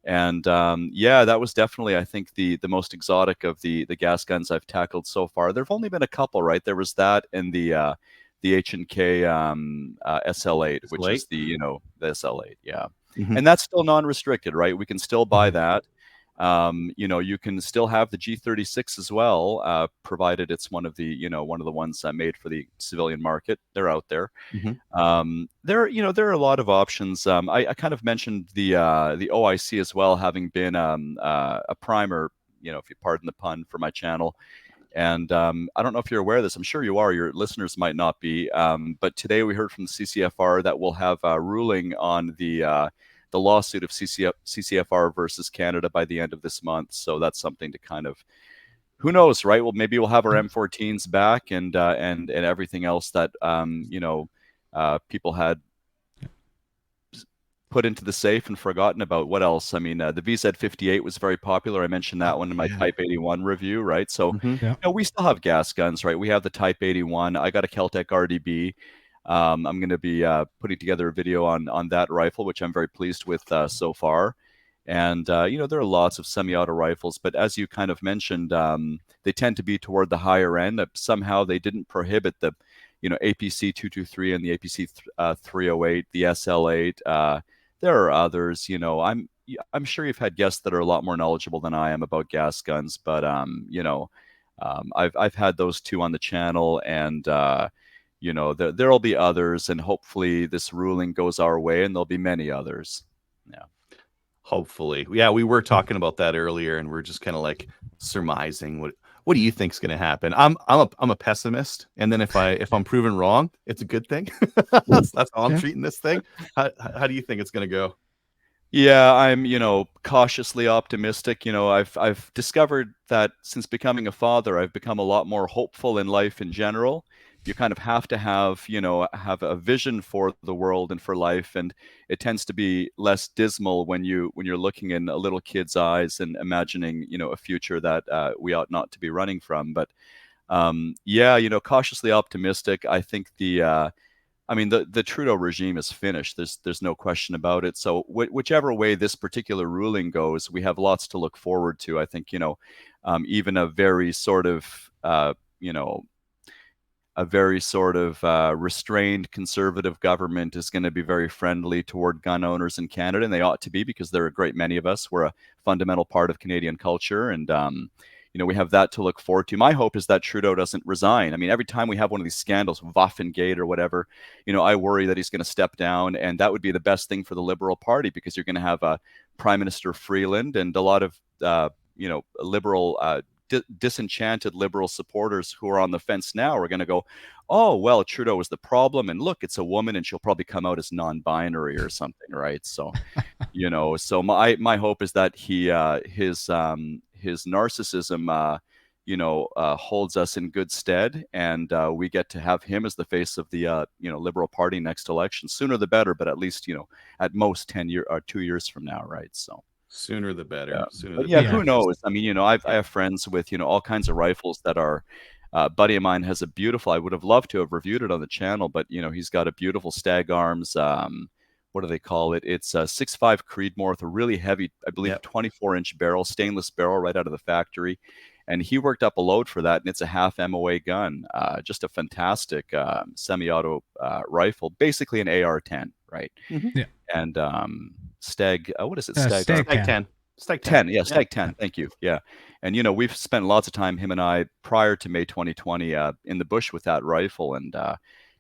And that was definitely, I think, the most exotic of the gas guns I've tackled so far. There've only been a couple, right? There was that and the H&K SL8, which is the SL8, yeah. Mm-hmm. And that's still non-restricted, right? We can still buy that. You can still have the G36 as well, provided it's one of the ones made for the civilian market. They're out there. Mm-hmm. There are a lot of options. I kind of mentioned the OIC as well, having been a primer, if you pardon the pun, for my channel. And I don't know if you're aware of this. I'm sure you are. Your listeners might not be. But today we heard from the CCFR that we'll have a ruling on the lawsuit of CCFR versus Canada by the end of this month. So that's something to kind of, who knows, right? Well, maybe we'll have our M14s back and everything else that people had put into the safe and forgotten about. What else? I mean, the VZ58 was very popular. I mentioned that one in my Type 81 review, right? So we still have gas guns, right? We have the Type 81. I got a Keltec RDB. I'm going to be putting together a video on that rifle, which I'm very pleased with so far. And, there are lots of semi-auto rifles, but as you kind of mentioned, they tend to be toward the higher end. Somehow they didn't prohibit the, APC 223 and the APC 308, the SL8. There are others, I'm sure you've had guests that are a lot more knowledgeable than I am about gas guns, but, I've had those two on the channel, and, there'll be others, and hopefully this ruling goes our way, and there'll be many others. Yeah. Hopefully. Yeah, we were talking about that earlier, and we're just kind of like surmising what do you think's going to happen? I'm a pessimist, and then if I'm proven wrong, it's a good thing. That's how I'm treating this thing. How do you think it's going to go? Yeah, I'm, cautiously optimistic. I've discovered that since becoming a father, I've become a lot more hopeful in life in general. You kind of have to have a vision for the world and for life, and it tends to be less dismal when you're looking in a little kid's eyes and imagining a future that we ought not to be running from. But cautiously optimistic. I think the Trudeau regime is finished. There's no question about it. So whichever way this particular ruling goes, we have lots to look forward to. I think even a very sort of restrained conservative government is going to be very friendly toward gun owners in Canada, and they ought to be, because there are a great many of us. We're a fundamental part of Canadian culture, and we have that to look forward to. My hope is that Trudeau doesn't resign. I mean, every time we have one of these scandals, Waffengate or whatever, I worry that he's going to step down, and that would be the best thing for the Liberal Party, because you're going to have Prime Minister Freeland and a lot of Liberal disenchanted liberal supporters who are on the fence now are going to go, oh, well, Trudeau is the problem, and look, it's a woman, and she'll probably come out as non-binary or something, right? So, so my hope is that his narcissism holds us in good stead, and we get to have him as the face of the Liberal Party next election. Sooner the better, but at least at most 2 years from now, right? So sooner the better. Yeah. Sooner but the yeah, better. who knows? I mean, I have friends with all kinds of rifles that are. A buddy of mine has a beautiful. I would have loved to have reviewed it on the channel, but he's got a beautiful Stag Arms. What do they call it? It's a 6.5 Creedmoor with a really heavy, I believe, 24-inch barrel, stainless barrel right out of the factory. And he worked up a load for that, and it's a half MOA gun. Just a fantastic semi-auto rifle, basically an AR-10, right? Mm-hmm. Yeah. And Stag, what is it? Stag 10. Stag 10. Yeah, Stag 10. Thank you. Yeah. And, we've spent lots of time, him and I, prior to May 2020, in the bush with that rifle. And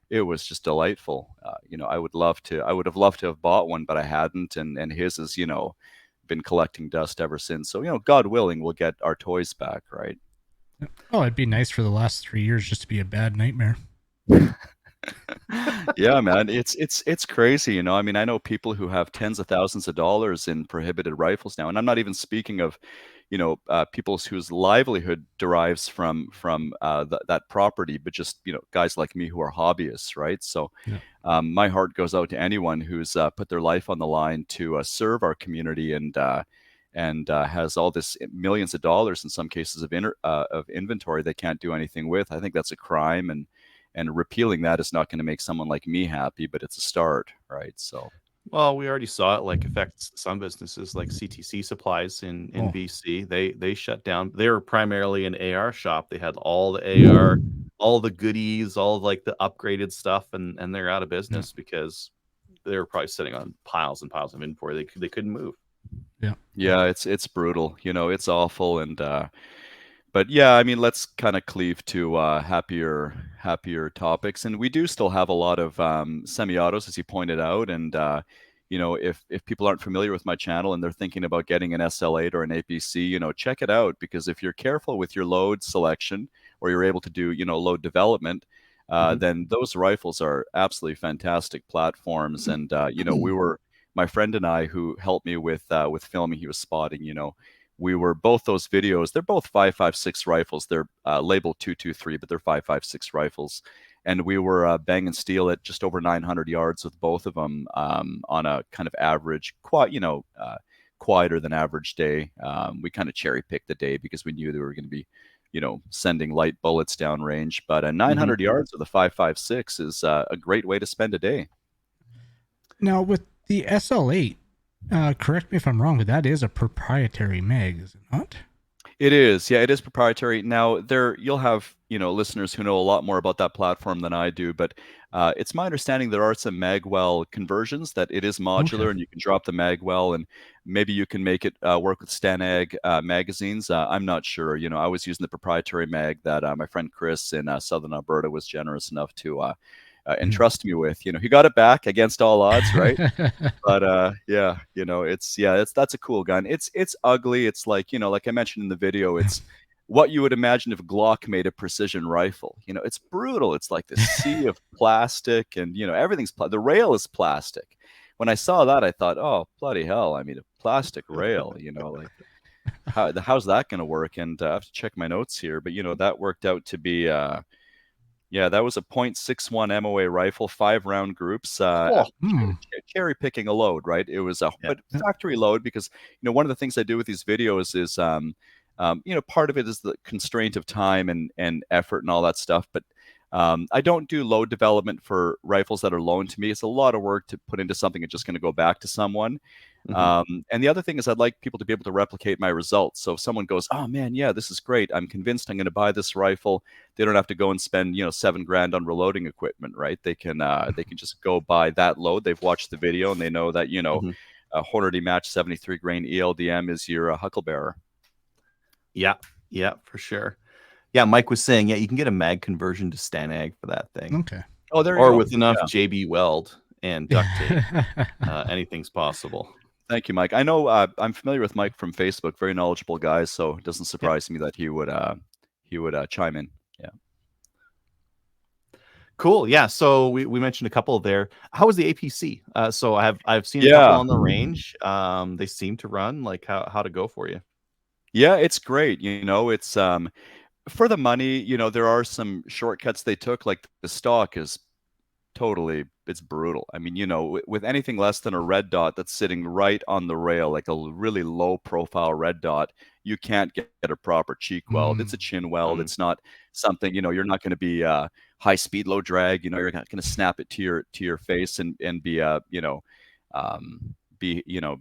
it was just delightful. I would have loved to have bought one, but I hadn't. And his is, been collecting dust ever since. So, God willing, we'll get our toys back, right? Oh, it'd be nice for the last 3 years just to be a bad nightmare. Yeah, man, it's crazy. I mean, I know people who have tens of thousands of dollars in prohibited rifles now, and I'm not even speaking of people whose livelihood derives from that property, but just guys like me who are hobbyists, right? So my heart goes out to anyone who's put their life on the line to serve our community and has all this millions of dollars in some cases of inventory they can't do anything with. I think that's a crime, and repealing that is not going to make someone like me happy, but it's a start, right? So, well, we already saw it affects some businesses like CTC Supplies in BC. They shut down. They were primarily an AR shop. They had all the AR, all the goodies, all the upgraded stuff, and they're out of business because they were probably sitting on piles and piles of inventory. They couldn't move. Yeah, it's brutal. It's awful, and but yeah, I mean, let's kind of cleave to happier topics, and we do still have a lot of semi-autos, as you pointed out, and if people aren't familiar with my channel and they're thinking about getting an SL8 or an APC, check it out, because if you're careful with your load selection, or you're able to do load development, then those rifles are absolutely fantastic platforms. And my friend and I, who helped me with filming, he was spotting, we were both those videos. They're both 5.56 rifles. They're labeled 223, but they're 5.56 rifles. And we were banging steel at just over 900 yards with both of them on a kind of average, quieter than average day. We kind of cherry picked the day because we knew they were going to be, sending light bullets downrange. But 900 yards with a 5.56 is a great way to spend a day. Now with the SL8. Correct me if I'm wrong, but that is a proprietary mag, is it not? It is. Yeah, it is proprietary. Now, you'll have, listeners who know a lot more about that platform than I do, but it's my understanding there are some magwell conversions, that it is modular, and you can drop the magwell, and maybe you can make it work with Stanag magazines. I'm not sure. I was using the proprietary mag that my friend Chris in Southern Alberta was generous enough to entrust me with. He got it back against all odds, right? But that's a cool gun. It's ugly. It's like I mentioned in the video, it's what you would imagine if Glock made a precision rifle. It's brutal. It's like this sea of plastic, and everything's the rail is plastic. When I saw that, I thought, oh, bloody hell! I mean, a plastic rail. How's that going to work? And I have to check my notes here, but that worked out to be. Yeah, that was a .61 MOA rifle, 5-round groups, cherry picking a load, right? It was but factory load, because one of the things I do with these videos is part of it is the constraint of time and effort and all that stuff, but I don't do load development for rifles that are loaned to me. It's a lot of work to put into something that's just going to go back to someone. And the other thing is, I'd like people to be able to replicate my results. So if someone goes, oh man, yeah, this is great, I'm convinced I'm going to buy this rifle, they don't have to go and spend $7,000 on reloading equipment, right? They can just go buy that load. They've watched the video and they know that a Hornady Match 73 grain ELDM is your hucklebearer. Yeah, for sure. Yeah, Mike was saying, you can get a mag conversion to Stanag for that thing. Okay. Oh, there you go. Or with enough JB weld and duct tape, anything's possible. Thank you, Mike. I know I'm familiar with Mike from Facebook. Very knowledgeable guy, so it doesn't surprise me that he would chime in. Yeah. Cool. Yeah. So we mentioned a couple there. How was the APC? So I've seen a couple on the range. They seem to run. Like how to go for you? Yeah, it's great. It's for the money. There are some shortcuts they took. Like the stock is totally, it's brutal. I mean, with anything less than a red dot that's sitting right on the rail, like a really low profile red dot, you can't get a proper cheek weld. It's a chin weld. It's not something, you're not going to be high speed, low drag, you're not going to snap it to your face and be,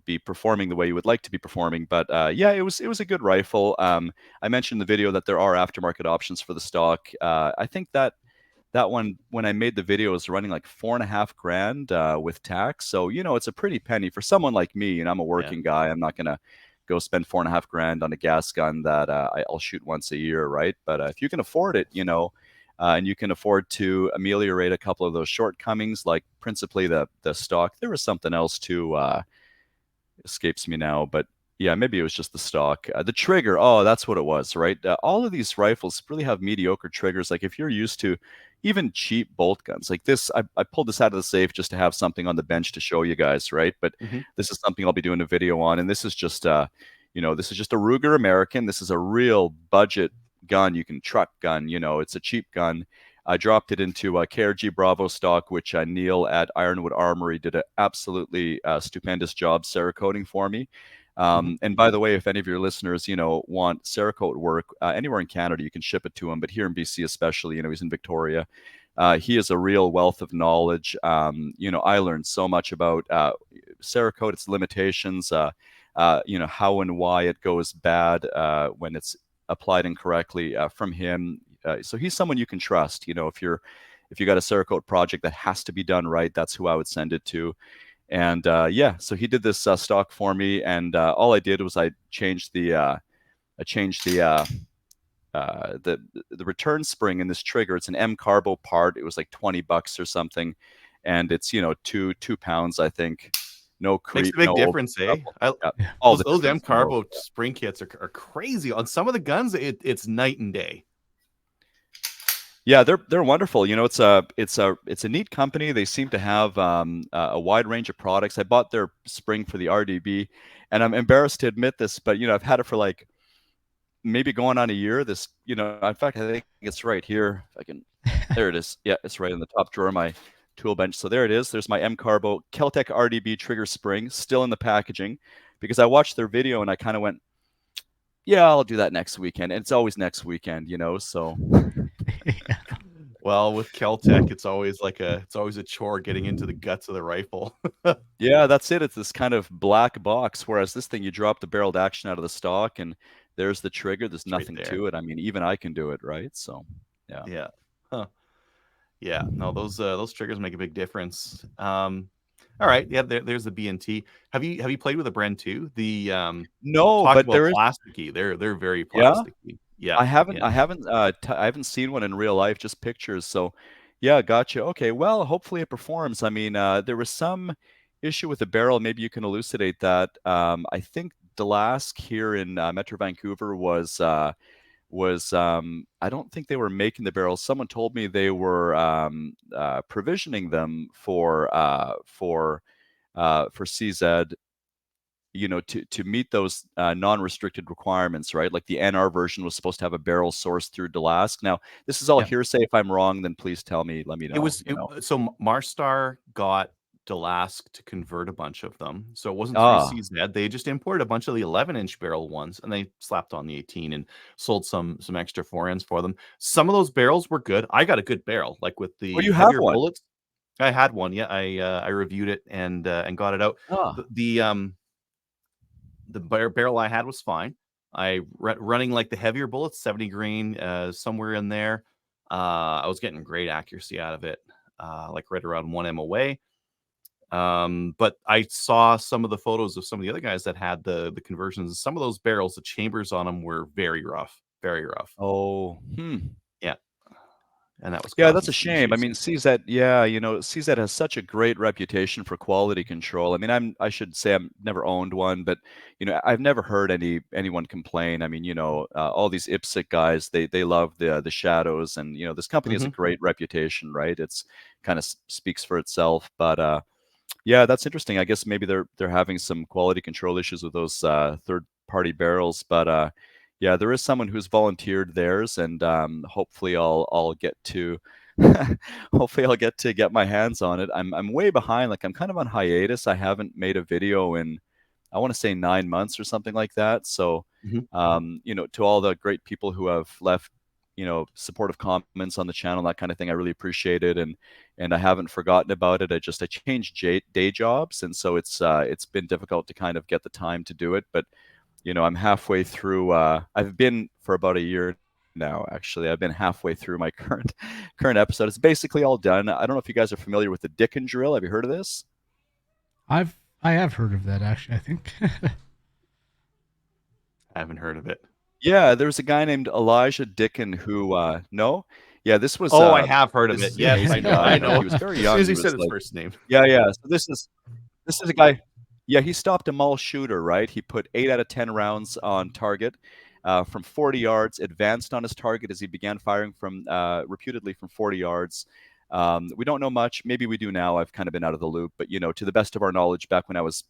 be performing the way you would like to be performing. But yeah, it was a good rifle. I mentioned in the video that there are aftermarket options for the stock. I think that one, when I made the video, was running like $4,500 with tax. So it's a pretty penny for someone like me. And I'm a working guy. I'm not gonna go spend $4,500 on a gas gun that I'll shoot once a year, right? But if you can afford it, and you can afford to ameliorate a couple of those shortcomings, like principally the stock. There was something else too, escapes me now, but yeah, maybe it was just the stock. The trigger, oh, that's what it was, right? All of these rifles really have mediocre triggers. Like if you're used to even cheap bolt guns like this, I pulled this out of the safe just to have something on the bench to show you guys, right? But this is something I'll be doing a video on, and this is just this is just a Ruger American. This is a real budget gun. You can truck gun, it's a cheap gun. I dropped it into a KRG Bravo stock, which Neil at Ironwood Armory did an absolutely stupendous job Cerakoting for me. And by the way, if any of your listeners, want Cerakote work anywhere in Canada, you can ship it to him. But here in BC, especially, he's in Victoria. He is a real wealth of knowledge. I learned so much about Cerakote, its limitations, how and why it goes bad when it's applied incorrectly from him. So he's someone you can trust. If you got a Cerakote project that has to be done right, that's who I would send it to. And yeah, so he did this stock for me, and all I did was I changed the return spring in this trigger. It's an M Carbo part. It was like $20 or something, and it's 2 pounds, I think. No creep. Makes a big difference, eh? Those M Carbo spring kits are crazy. On some of the guns, it's night and day. Yeah, they're wonderful. It's a neat company. They seem to have a wide range of products. I bought their spring for the RDB, and I'm embarrassed to admit this, but I've had it for like maybe going on a year. This, in fact, I think it's right here. If I can, there it is. Yeah, it's right in the top drawer of my tool bench. So there it is. There's my M Carbo Keltec RDB trigger spring, still in the packaging, because I watched their video and I kind of went, yeah, I'll do that next weekend. And it's always next weekend, so. Well, with Keltec, it's always a chore getting into the guts of the rifle. Yeah, that's it. It's this kind of black box, whereas this thing, you drop the barreled action out of the stock and there's the trigger. There's nothing to it. I mean, even I can do it, right? So, yeah. Yeah. Huh. Yeah. No, those triggers make a big difference. All right. Yeah, there's the B&T. Have you played with a Bren too? No, but there is plasticky. They're very plasticky. Yeah. I haven't seen one in real life, just pictures. So, yeah, gotcha. Okay, well, hopefully it performs. I mean, there was some issue with the barrel. Maybe you can elucidate that. I think Delask here in Metro Vancouver was I don't think they were making the barrels. Someone told me they were provisioning them for CZ, to meet those non-restricted requirements, right? Like the NR version was supposed to have a barrel sourced through Delask. Now, this is all hearsay. If I'm wrong, then please tell me. Let me know. So Marstar got Delask to convert a bunch of them. So it wasn't through CZ. They just imported a bunch of the 11-inch barrel ones and they slapped on the 18 and sold some extra 4Ns for them. Some of those barrels were good. I got a good barrel, like with the heavier bullets. I had one. Yeah, I reviewed it and got it out. The barrel I had was fine. Running like the heavier bullets, 70 grain, somewhere in there. I was getting great accuracy out of it, like right around 1 MOA. But I saw some of the photos of some of the other guys that had the conversions. Some of those barrels, the chambers on them were very rough, very rough. Oh, yeah. and that was that's a shame. I mean, CZ, CZ has such a great reputation for quality control. I mean, I should say I've never owned one, but I've never heard anyone complain. I mean, all these IPSC guys, they love the shadows, and this company has a great reputation, right? It's kind of speaks for itself. But yeah, that's interesting. I guess maybe they're having some quality control issues with those third-party barrels, but yeah, there is someone who's volunteered theirs, and hopefully I'll get to hopefully I'll get my hands on it. I'm way behind. Like, I'm kind of on hiatus. I haven't made a video in, I want to say, 9 months or something like that. So, to all the great people who have left, supportive comments on the channel, that kind of thing, I really appreciate it, and I haven't forgotten about it. I changed day jobs, and so it's been difficult to kind of get the time to do it. But I'm halfway through. I've been for about a year now. Actually, I've been halfway through my current episode. It's basically all done. I don't know if you guys are familiar with the Dick and Drill. Have you heard of this? I have heard of that, actually. I think. I haven't heard of it. Yeah, there's a guy named Elijah Dicken who no. Yeah, this was. Oh, I have heard of it. Yes, I know. I know. He was very young. As soon as he said his first name. Yeah. So this is a guy. Yeah, he stopped a mall shooter, right? He put 8 out of 10 rounds on target from 40 yards, advanced on his target as he began firing from reputedly from 40 yards. We don't know much. Maybe we do now. I've kind of been out of the loop. But, to the best of our knowledge, back when I was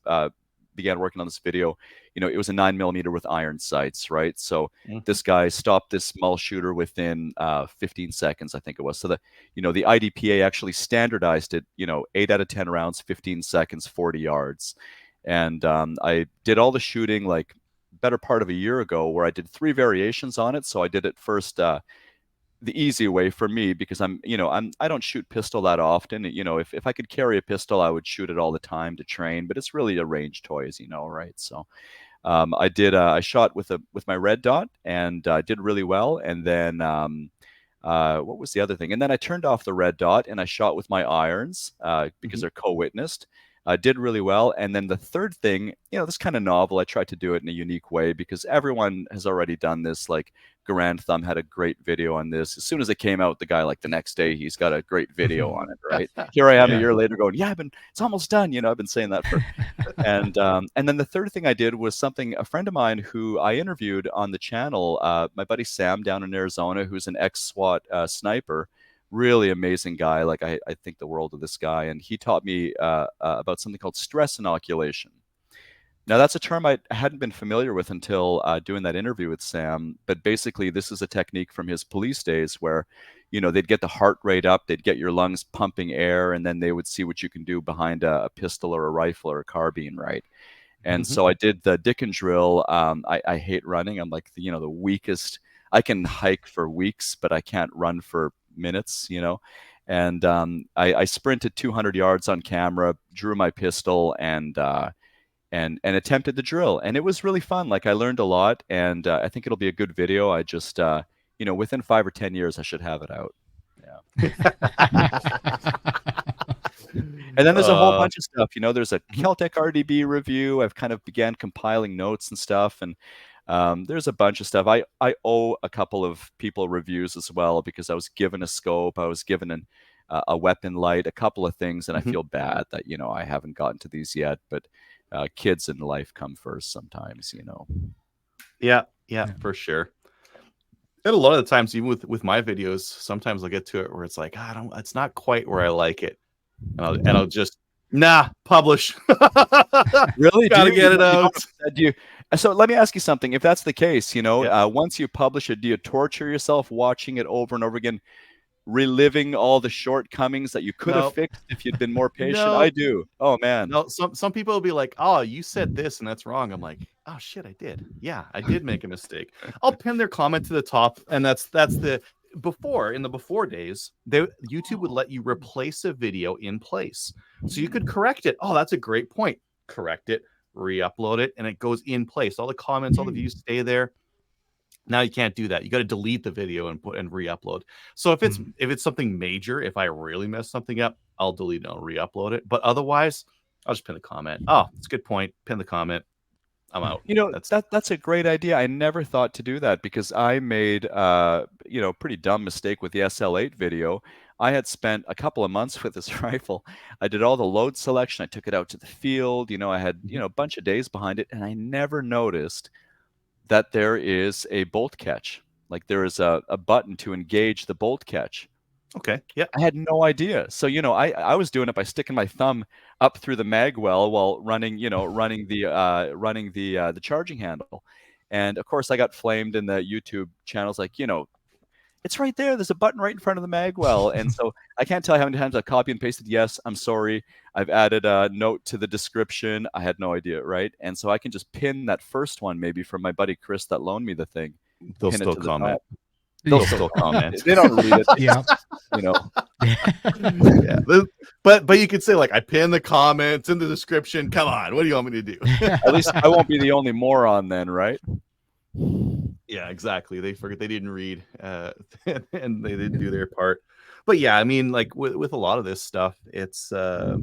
began working on this video, it was a 9mm with iron sights, right? So this guy stopped this mall shooter within 15 seconds, I think it was. So the IDPA actually standardized it, 8 out of 10 rounds, 15 seconds, 40 yards. And I did all the shooting like better part of a year ago, where I did 3 variations on it. So I did it first the easy way for me, because I don't shoot pistol that often. If I could carry a pistol, I would shoot it all the time to train, but it's really a range toy, as you know, right? So I shot with my red dot, and did really well. And then what was the other thing? And then I turned off the red dot and I shot with my irons because they're co-witnessed. Did really well. And then the third thing, this kind of novel, I tried to do it in a unique way, because everyone has already done this. Like, Grand Thumb had a great video on this. As soon as it came out, the guy, like, the next day, he's got a great video on it, right? Here I am a year later going, it's almost done. I've been saying that for, and then the third thing I did was something a friend of mine who I interviewed on the channel, my buddy Sam down in Arizona, who's an ex-SWAT sniper. Really amazing guy. Like, I think the world of this guy. And he taught me about something called stress inoculation. Now, that's a term I hadn't been familiar with until doing that interview with Sam. But basically, this is a technique from his police days where, they'd get the heart rate up, they'd get your lungs pumping air, and then they would see what you can do behind a pistol or a rifle or a carbine, right? And so I did the Dick and Drill. I hate running. I'm like, the weakest. I can hike for weeks, but I can't run for minutes, and I sprinted 200 yards on camera, drew my pistol, and attempted the drill, and it was really fun. Like, I learned a lot, and I think it'll be a good video. I just within 5 or 10 years I should have it out. And then there's a whole bunch of stuff. There's a Keltec RDB review. I've kind of began compiling notes and stuff, and there's a bunch of stuff. I owe a couple of people reviews as well, because I was given a scope, I was given a weapon light, a couple of things, and I feel bad that I haven't gotten to these yet. But kids in life come first sometimes, Yeah, for sure. And a lot of the times, even with my videos, sometimes I'll get to it where it's like, it's not quite where I like it, and I'll just publish. Really? Gotta get it out. So let me ask you something. If that's the case, once you publish it, do you torture yourself watching it over and over again, reliving all the shortcomings that you could have fixed if you'd been more patient? I do. Oh man. No, some people will be like, "Oh, you said this and that's wrong." I'm like, "Oh shit, I did. Yeah, I did make a mistake." I'll pin their comment to the top, and that's the in the before days, YouTube would let you replace a video in place, so you could correct it. Oh, that's a great point. Correct it, re-upload it, and it goes in place. All the comments, all the views stay there. Now you can't do that. You got to delete the video and re-upload. So if it's something major, if I really mess something up, I'll delete it and re-upload it. But otherwise, I'll just pin the comment. Oh, it's a good point. Pin the comment. I'm out. You know, that's a great idea. I never thought to do that because I made pretty dumb mistake with the SL8 video. I had spent a couple of months with this rifle. I did all the load selection. I took it out to the field. I had, a bunch of days behind it, and I never noticed that there is a bolt catch. Like there is a button to engage the bolt catch. Okay. Yeah. I had no idea. So, I was doing it by sticking my thumb up through the mag well while running the charging handle. And of course I got flamed in the YouTube channels like, it's right there. There's a button right in front of the mag well. And so I can't tell you how many times I copy and pasted. Yes, I'm sorry. I've added a note to the description. I had no idea, right? And so I can just pin that first one maybe from my buddy Chris that loaned me the thing. They'll still comment. They'll still comment. They don't read it. Yeah. Yeah. But you could say like, I pin the comments in the description. Come on, what do you want me to do? At least I won't be the only moron then, right? Yeah, exactly. They forget they didn't read, and they didn't do their part. But yeah, I mean, like with a lot of this stuff, it's I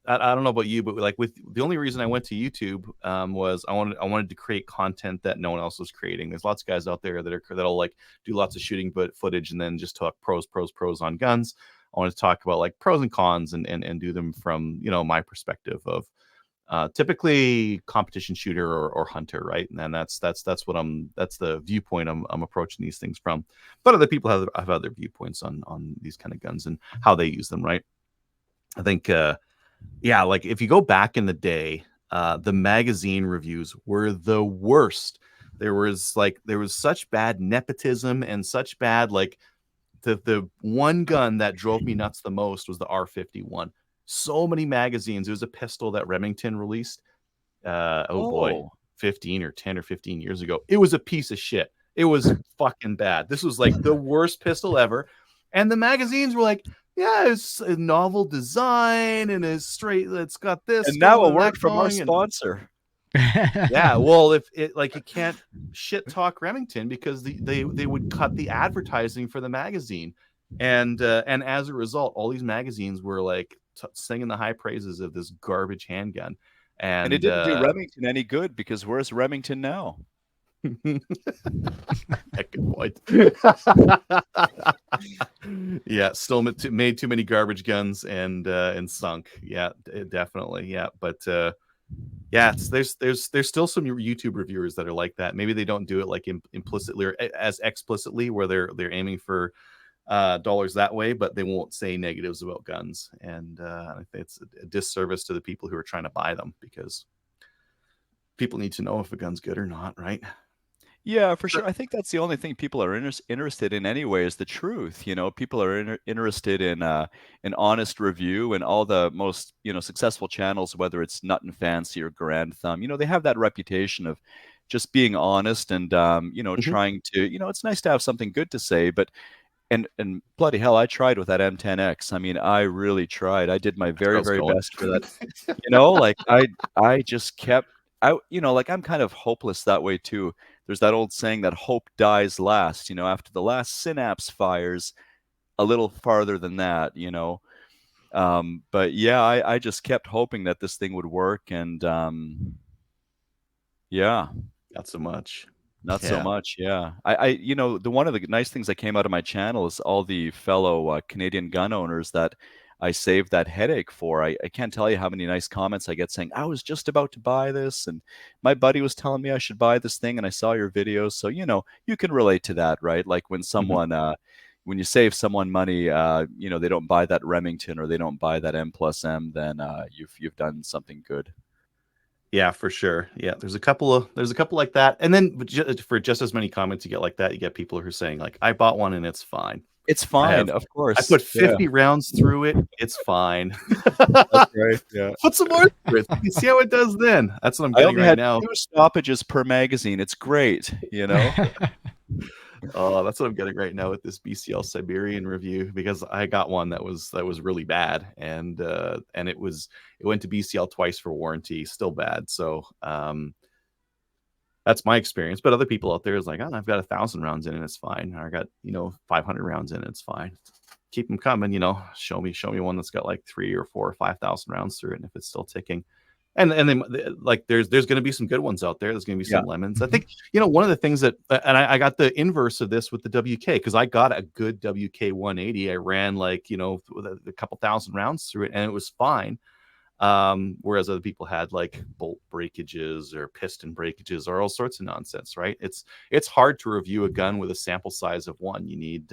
don't know about you, but like with the only reason I went to YouTube was I wanted to create content that no one else was creating. There's lots of guys out there that'll like do lots of shooting footage and then just talk pros on guns. I want to talk about like pros and cons and do them from my perspective of typically competition shooter or hunter, right? And then that's the viewpoint I'm approaching these things from. But other people have other viewpoints on these kind of guns and how they use them, right? I think like if you go back in the day, the magazine reviews were the worst. There was such bad nepotism and such bad like the one gun that drove me nuts the most was the R51. So many magazines. It was a pistol that Remington released. Boy, 10 or 15 years ago. It was a piece of shit. It was fucking bad. This was like the worst pistol ever. And the magazines were like, yeah, it's a novel design and it's got this. And now a word from our sponsor. Yeah, well, if it like you can't shit talk Remington because they would cut the advertising for the magazine. And as a result, all these magazines were like singing the high praises of this garbage handgun, and it didn't do Remington any good because where's Remington now? Good point. Yeah, still made too many garbage guns and sunk. Yeah, definitely. Yeah, but yeah, there's still some YouTube reviewers that are like that. Maybe they don't do it like implicitly or as explicitly, where they're aiming for dollars that way, but they won't say negatives about guns, and I think it's a disservice to the people who are trying to buy them because people need to know if a gun's good or not, right? Yeah, for sure. I think that's the only thing people are interested in anyway is the truth. People are interested in an honest review, and all the most successful channels, whether it's Nut and Fancy or Grand Thumb, they have that reputation of just being honest and trying to it's nice to have something good to say, but and bloody hell, I tried with that M10X. I mean, I really tried. I did my very, very best for that. Like I just kept like I'm kind of hopeless that way too. There's that old saying that hope dies last, after the last synapse fires a little farther than that, but yeah, I just kept hoping that this thing would work. And yeah, not so much. Not so much, yeah. The one of the nice things that came out of my channel is all the fellow Canadian gun owners that I saved that headache for. I can't tell you how many nice comments I get saying, I was just about to buy this, and my buddy was telling me I should buy this thing, and I saw your videos. So, you can relate to that, right? Like when someone, when you save someone money, they don't buy that Remington or they don't buy that M+M, then you've done something good. Yeah, for sure. Yeah, there's a couple like that, and then for just as many comments you get like that, you get people who are saying like, "I bought one and it's fine." It's fine, of course. I put 50 rounds through it. It's fine. That's right. Yeah. Put some more through it. You can see how it does then. That's what I'm getting right now. 2 stoppages per magazine. It's great. Oh, that's what I'm getting right now with this BCL Siberian review, because I got one that was really bad, and it went to BCL twice for warranty, still bad. So that's my experience. But other people out there is like, oh, I've got 1,000 rounds in and it's fine. Or I got 500 rounds in and it's fine. Keep them coming. Show me one that's got like 3 or 4 or 5,000 rounds through it, and if it's still ticking, And then like there's going to be some good ones out there. There's going to be some lemons. I think one of the things that, and I got the inverse of this with the WK, because I got a good WK 180. I ran like a couple thousand rounds through it, and it was fine. Whereas other people had like bolt breakages or piston breakages or all sorts of nonsense. Right? It's hard to review a gun with a sample size of one. You need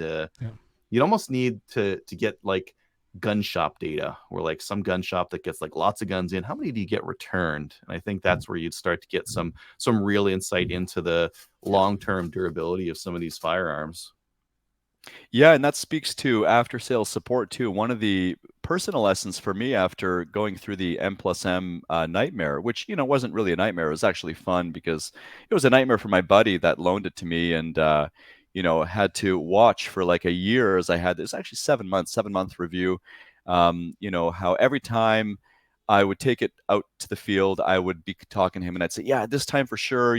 you'd almost need to get like gun shop data, or like some gun shop that gets like lots of guns in, how many do you get returned? And I think that's where you'd start to get some real insight into the long-term durability of some of these firearms. Yeah, and that speaks to after sales support too. One of the personal lessons for me after going through the M+M nightmare, which wasn't really a nightmare, it was actually fun because it was a nightmare for my buddy that loaned it to me, and had to watch for like a year as I had this actually 7-month review. How every time I would take it out to the field, I would be talking to him and I'd say, yeah, this time for sure,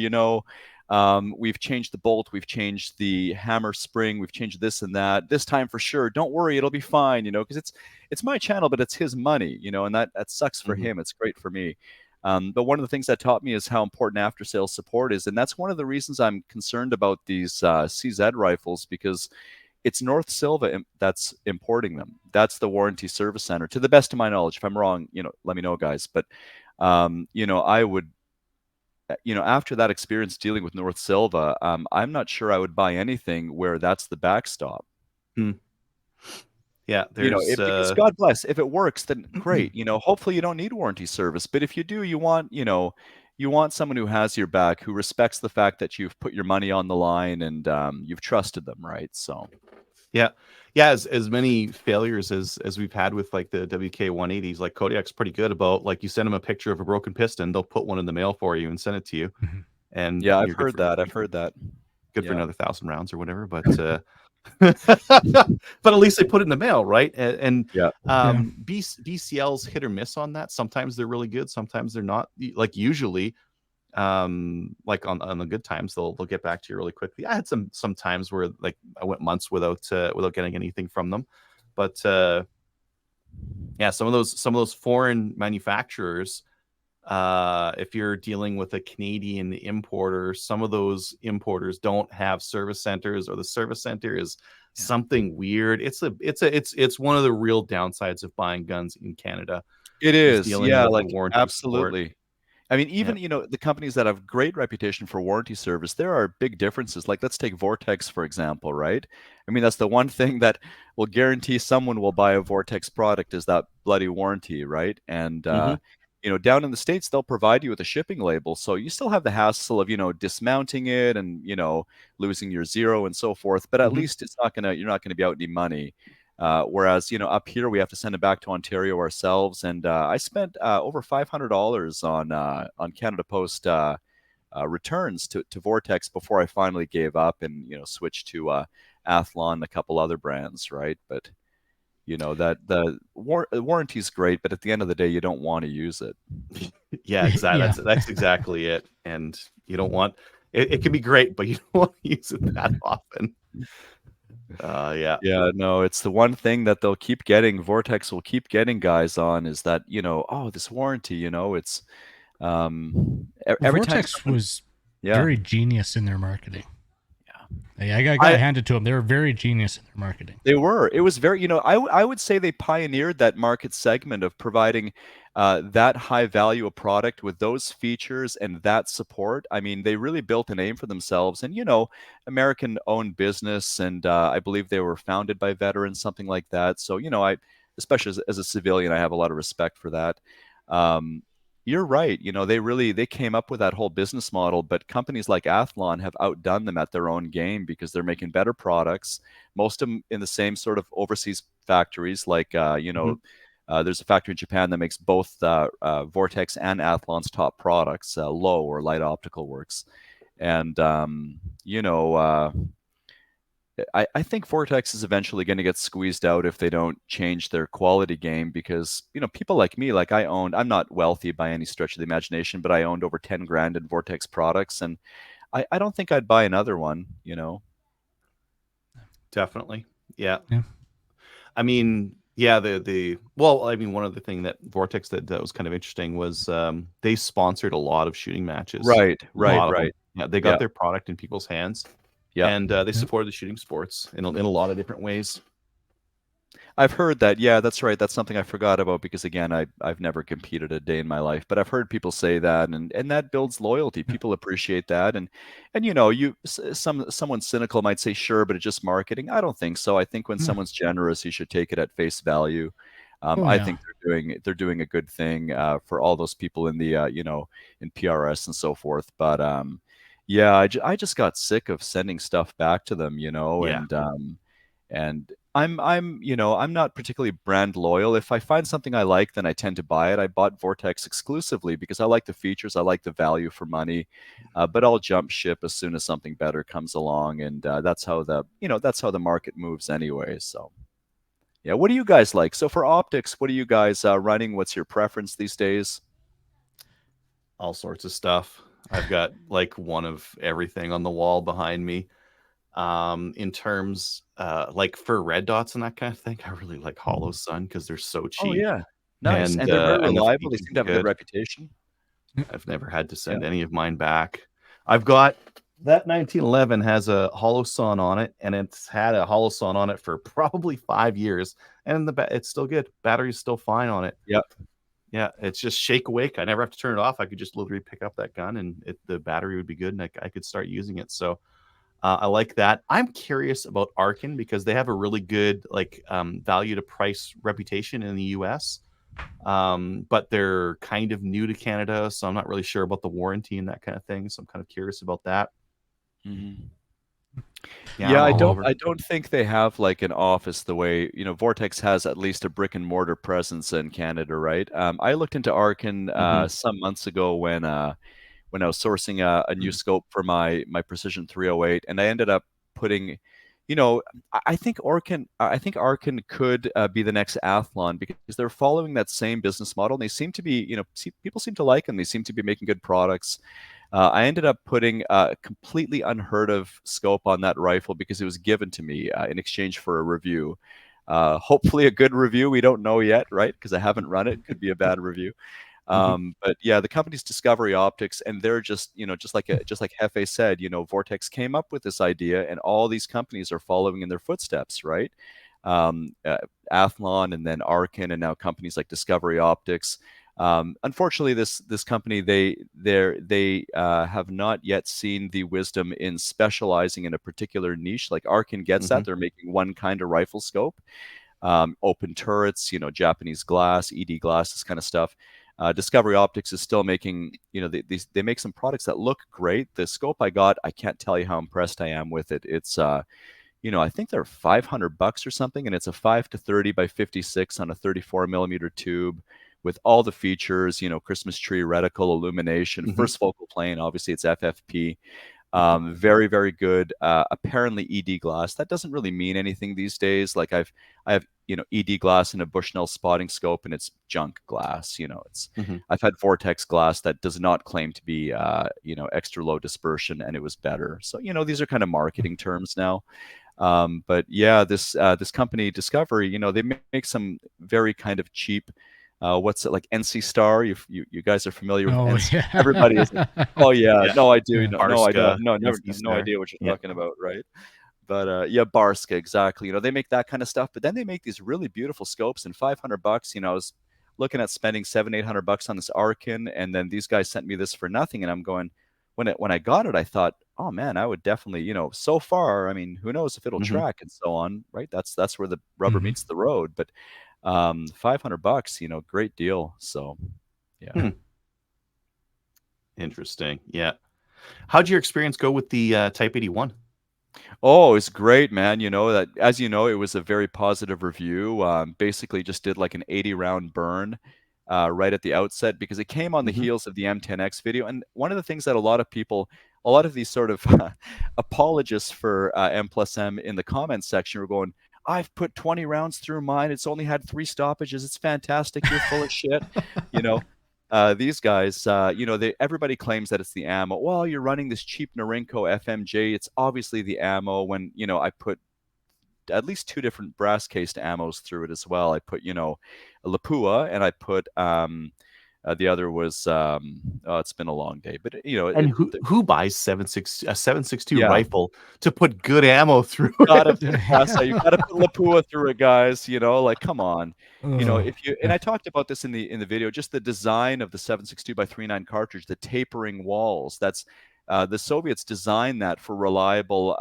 we've changed the bolt, we've changed the hammer spring, we've changed this and that. This time for sure, don't worry, it'll be fine, because it's my channel, but it's his money, and that sucks for him. It's great for me. But one of the things that taught me is how important after sales support is. And that's one of the reasons I'm concerned about these CZ rifles, because it's North Silva that's importing them. That's the warranty service center, to the best of my knowledge. If I'm wrong, let me know, guys. But, I would, after that experience dealing with North Silva, I'm not sure I would buy anything where that's the backstop. Yeah, there's because God bless, if it works, then great. Hopefully you don't need warranty service, but if you do, you want someone who has your back, who respects the fact that you've put your money on the line and you've trusted them, right? So, yeah, as many failures as we've had with like the WK 180s, like Kodiak's pretty good about, like, you send them a picture of a broken piston, they'll put one in the mail for you and send it to you. And yeah, I've heard that. Good for another 1,000 rounds or whatever, but but at least they put it in the mail, right? And BCL's hit or miss on that. Sometimes they're really good, sometimes they're not. Like usually, like on the good times, they'll get back to you really quickly. I had some times where like I went months without getting anything from them, but yeah, some of those foreign manufacturers, if you're dealing with a Canadian importer, some of those importers don't have service centers, or the service center is something weird. It's one of the real downsides of buying guns in Canada. It is, dealing yeah, with like the warranty absolutely. support. I mean, even the companies that have great reputation for warranty service, there are big differences. Like, let's take Vortex for example, right? I mean, that's the one thing that will guarantee someone will buy a Vortex product, is that bloody warranty, right? And down in the States, they'll provide you with a shipping label, so you still have the hassle of dismounting it and losing your zero and so forth. But at least you're not gonna be out any money. Whereas up here we have to send it back to Ontario ourselves, and I spent over $500 on Canada Post returns to Vortex before I finally gave up and switched to Athlon and a couple other brands, right? But that the warranty is great, but at the end of the day, you don't want to use it. Yeah, exactly. That's exactly it. And you don't want it. It can be great, but you don't want to use it that often. Yeah, no, it's the one thing that they'll keep getting, Vortex will keep getting guys on, is that this warranty, it's every Vortex time was very genius in their marketing. I got to hand it to them. They were very genius in their marketing. They were. It was very, I would say they pioneered that market segment of providing that high value a product with those features and that support. I mean, they really built a name for themselves, and American owned business, and I believe they were founded by veterans, something like that. So I, especially as a civilian, I have a lot of respect for that. You're right. They came up with that whole business model, but companies like Athlon have outdone them at their own game because they're making better products, most of them in the same sort of overseas factories. Like, there's a factory in Japan that makes both Vortex and Athlon's top products, low or light optical works. And, I think Vortex is eventually going to get squeezed out if they don't change their quality game, because people like me, like I'm not wealthy by any stretch of the imagination, but I owned over 10 grand in Vortex products, and I don't think I'd buy another one. Definitely. Yeah. I mean, Yeah, well, I mean, one of the thing that Vortex that was kind of interesting was they sponsored a lot of shooting matches. Right, A right, lot of them. right. Yeah, they got Yeah, their product in people's hands, yeah. and they supported the shooting sports in a lot of different ways. I've heard that. Yeah, that's right. That's something I forgot about because again, I've never competed a day in my life, but I've heard people say that, and that builds loyalty. People appreciate that, and you know, someone cynical might say, sure, but it's just marketing. I don't think so. I think when Yeah. someone's generous, you should take it at face value. Oh I yeah. think they're doing a good thing for all those people in the you know, in PRS and so forth. But yeah, I just got sick of sending stuff back to them, you know, Yeah. and I'm you know, I'm not particularly brand loyal. If I find something I like, then I tend to buy it. I bought Vortex exclusively because I like the features, I like the value for money, but I'll jump ship as soon as something better comes along, and that's how the market moves anyway. So yeah, what do you guys like? So for optics, what are you guys running? What's your preference these days? All sorts of stuff. I've got like one of everything on the wall behind me. In terms like for red dots and that kind of thing, I really like Hollow Sun because they're so Oh cheap, yeah, nice, and they're very and the reliable. They features seem to are have a good good. reputation. I've never had to Yeah. send any of mine back. I've got that 1911 has a Hollow Sun on it, and it's had a Hollow Sun on it for probably 5 years, and it's still good. Battery's still fine on it. Yep. Yeah, it's just shake awake. I never have to turn it off. I could just literally pick up that gun, and the battery would be good, and I could start using it. So I like that. I'm curious about Arkin because they have a really good like value to price reputation in the U.S. But they're kind of new to Canada, so I'm not really sure about the warranty and that kind of thing. So I'm kind of curious about that. Mhm. Yeah, Yeah, I'm I all don't over. I don't think they have like an office the way, you know, Vortex has at least a brick and mortar presence in Canada, right? I looked into Arkin Hmm. some months ago when I was sourcing a new scope for my Precision 308, and I ended up putting, you know, I think Arkin could be the next Athlon because they're following that same business model, and they seem to be, you know, people seem to like them. They seem to be making good products. I ended up putting a completely unheard of scope on that rifle because it was given to me in exchange for a review. Hopefully, a good review. We don't know yet, right? Because I haven't run it. Could be a bad review. Hmm. But yeah, the company's Discovery Optics, and they're just, you know, just like Hefe said, you know, Vortex came up with this idea, and all these companies are following in their footsteps, right? Um, uh, Athlon, and then Arkin, and now companies like Discovery Optics. Unfortunately, this company they have not yet seen the wisdom in specializing in a particular niche. Like Arkin gets Hmm. that they're making one kind of rifle scope, open turrets, you know, Japanese glass, ED glass, this kind of stuff. Discovery Optics is still making, you know, they make some products that look great. The scope I got, I can't tell you how impressed I am with it. It's, you know, I think they're $500 or something, and it's a 5 to 30 by 56 on a 34 millimeter tube with all the features, you know, Christmas tree reticle, illumination, Hmm. first focal plane. Obviously, it's FFP. Very, very good. Apparently, ED glass. That doesn't really mean anything these days. Like I have, you know, ED glass in a Bushnell spotting scope, and it's junk glass. You know, Hmm. I've had Vortex glass that does not claim to be, you know, extra low dispersion, and it was better. So, you know, these are kind of marketing terms now. But yeah, this company Discovery, you know, they make some very kind of cheap. What's it like? NC Star. You guys are familiar with Oh NC? Everybody is. yeah. Oh yeah, Yeah, no, I do. Yeah. No, no, I don't. Barska, No, never. NC No Star. idea what you're Yeah. talking about, right? But yeah, Barska, exactly. You know, they make that kind of stuff, but then they make these really beautiful scopes, and $500. You know, I was looking at spending 700-800 bucks on this Arkin, and then these guys sent me this for nothing, and I'm going, when I got it, I thought, oh man, I would definitely, you know, so far, I mean, who knows if it'll Hmm. track and so on, right? That's where the rubber Hmm. meets the road. But $500, you know, great deal. So yeah. Hmm. Interesting. Yeah. How'd your experience go with the Type 81? Oh, it's great, man. You know that, as you know, it was a very positive review. Basically, just did like an 80 round burn right at the outset because it came on the Hmm. heels of the M10X video. And one of the things that a lot of people, a lot of these sort of apologists for M plus M in the comments section were going, I've put 20 rounds through mine. It's only had 3 stoppages. It's fantastic. You're full of shit. You know, these guys, you know, everybody claims that it's the ammo. Well, you're running this cheap Norinco FMJ. It's obviously the ammo. When, you know, I put at least 2 different brass cased ammos through it as well. I put, a Lapua, and I put the other was it's been a long day, but and who buys a 7.62 yeah, rifle to put good ammo through you gotta it? you gotta put Lapua through it, guys. Like, come on. If you, and I talked about this in the video, just the design of the 7.62 by 39 cartridge, the tapering walls. That's the Soviets designed that for reliable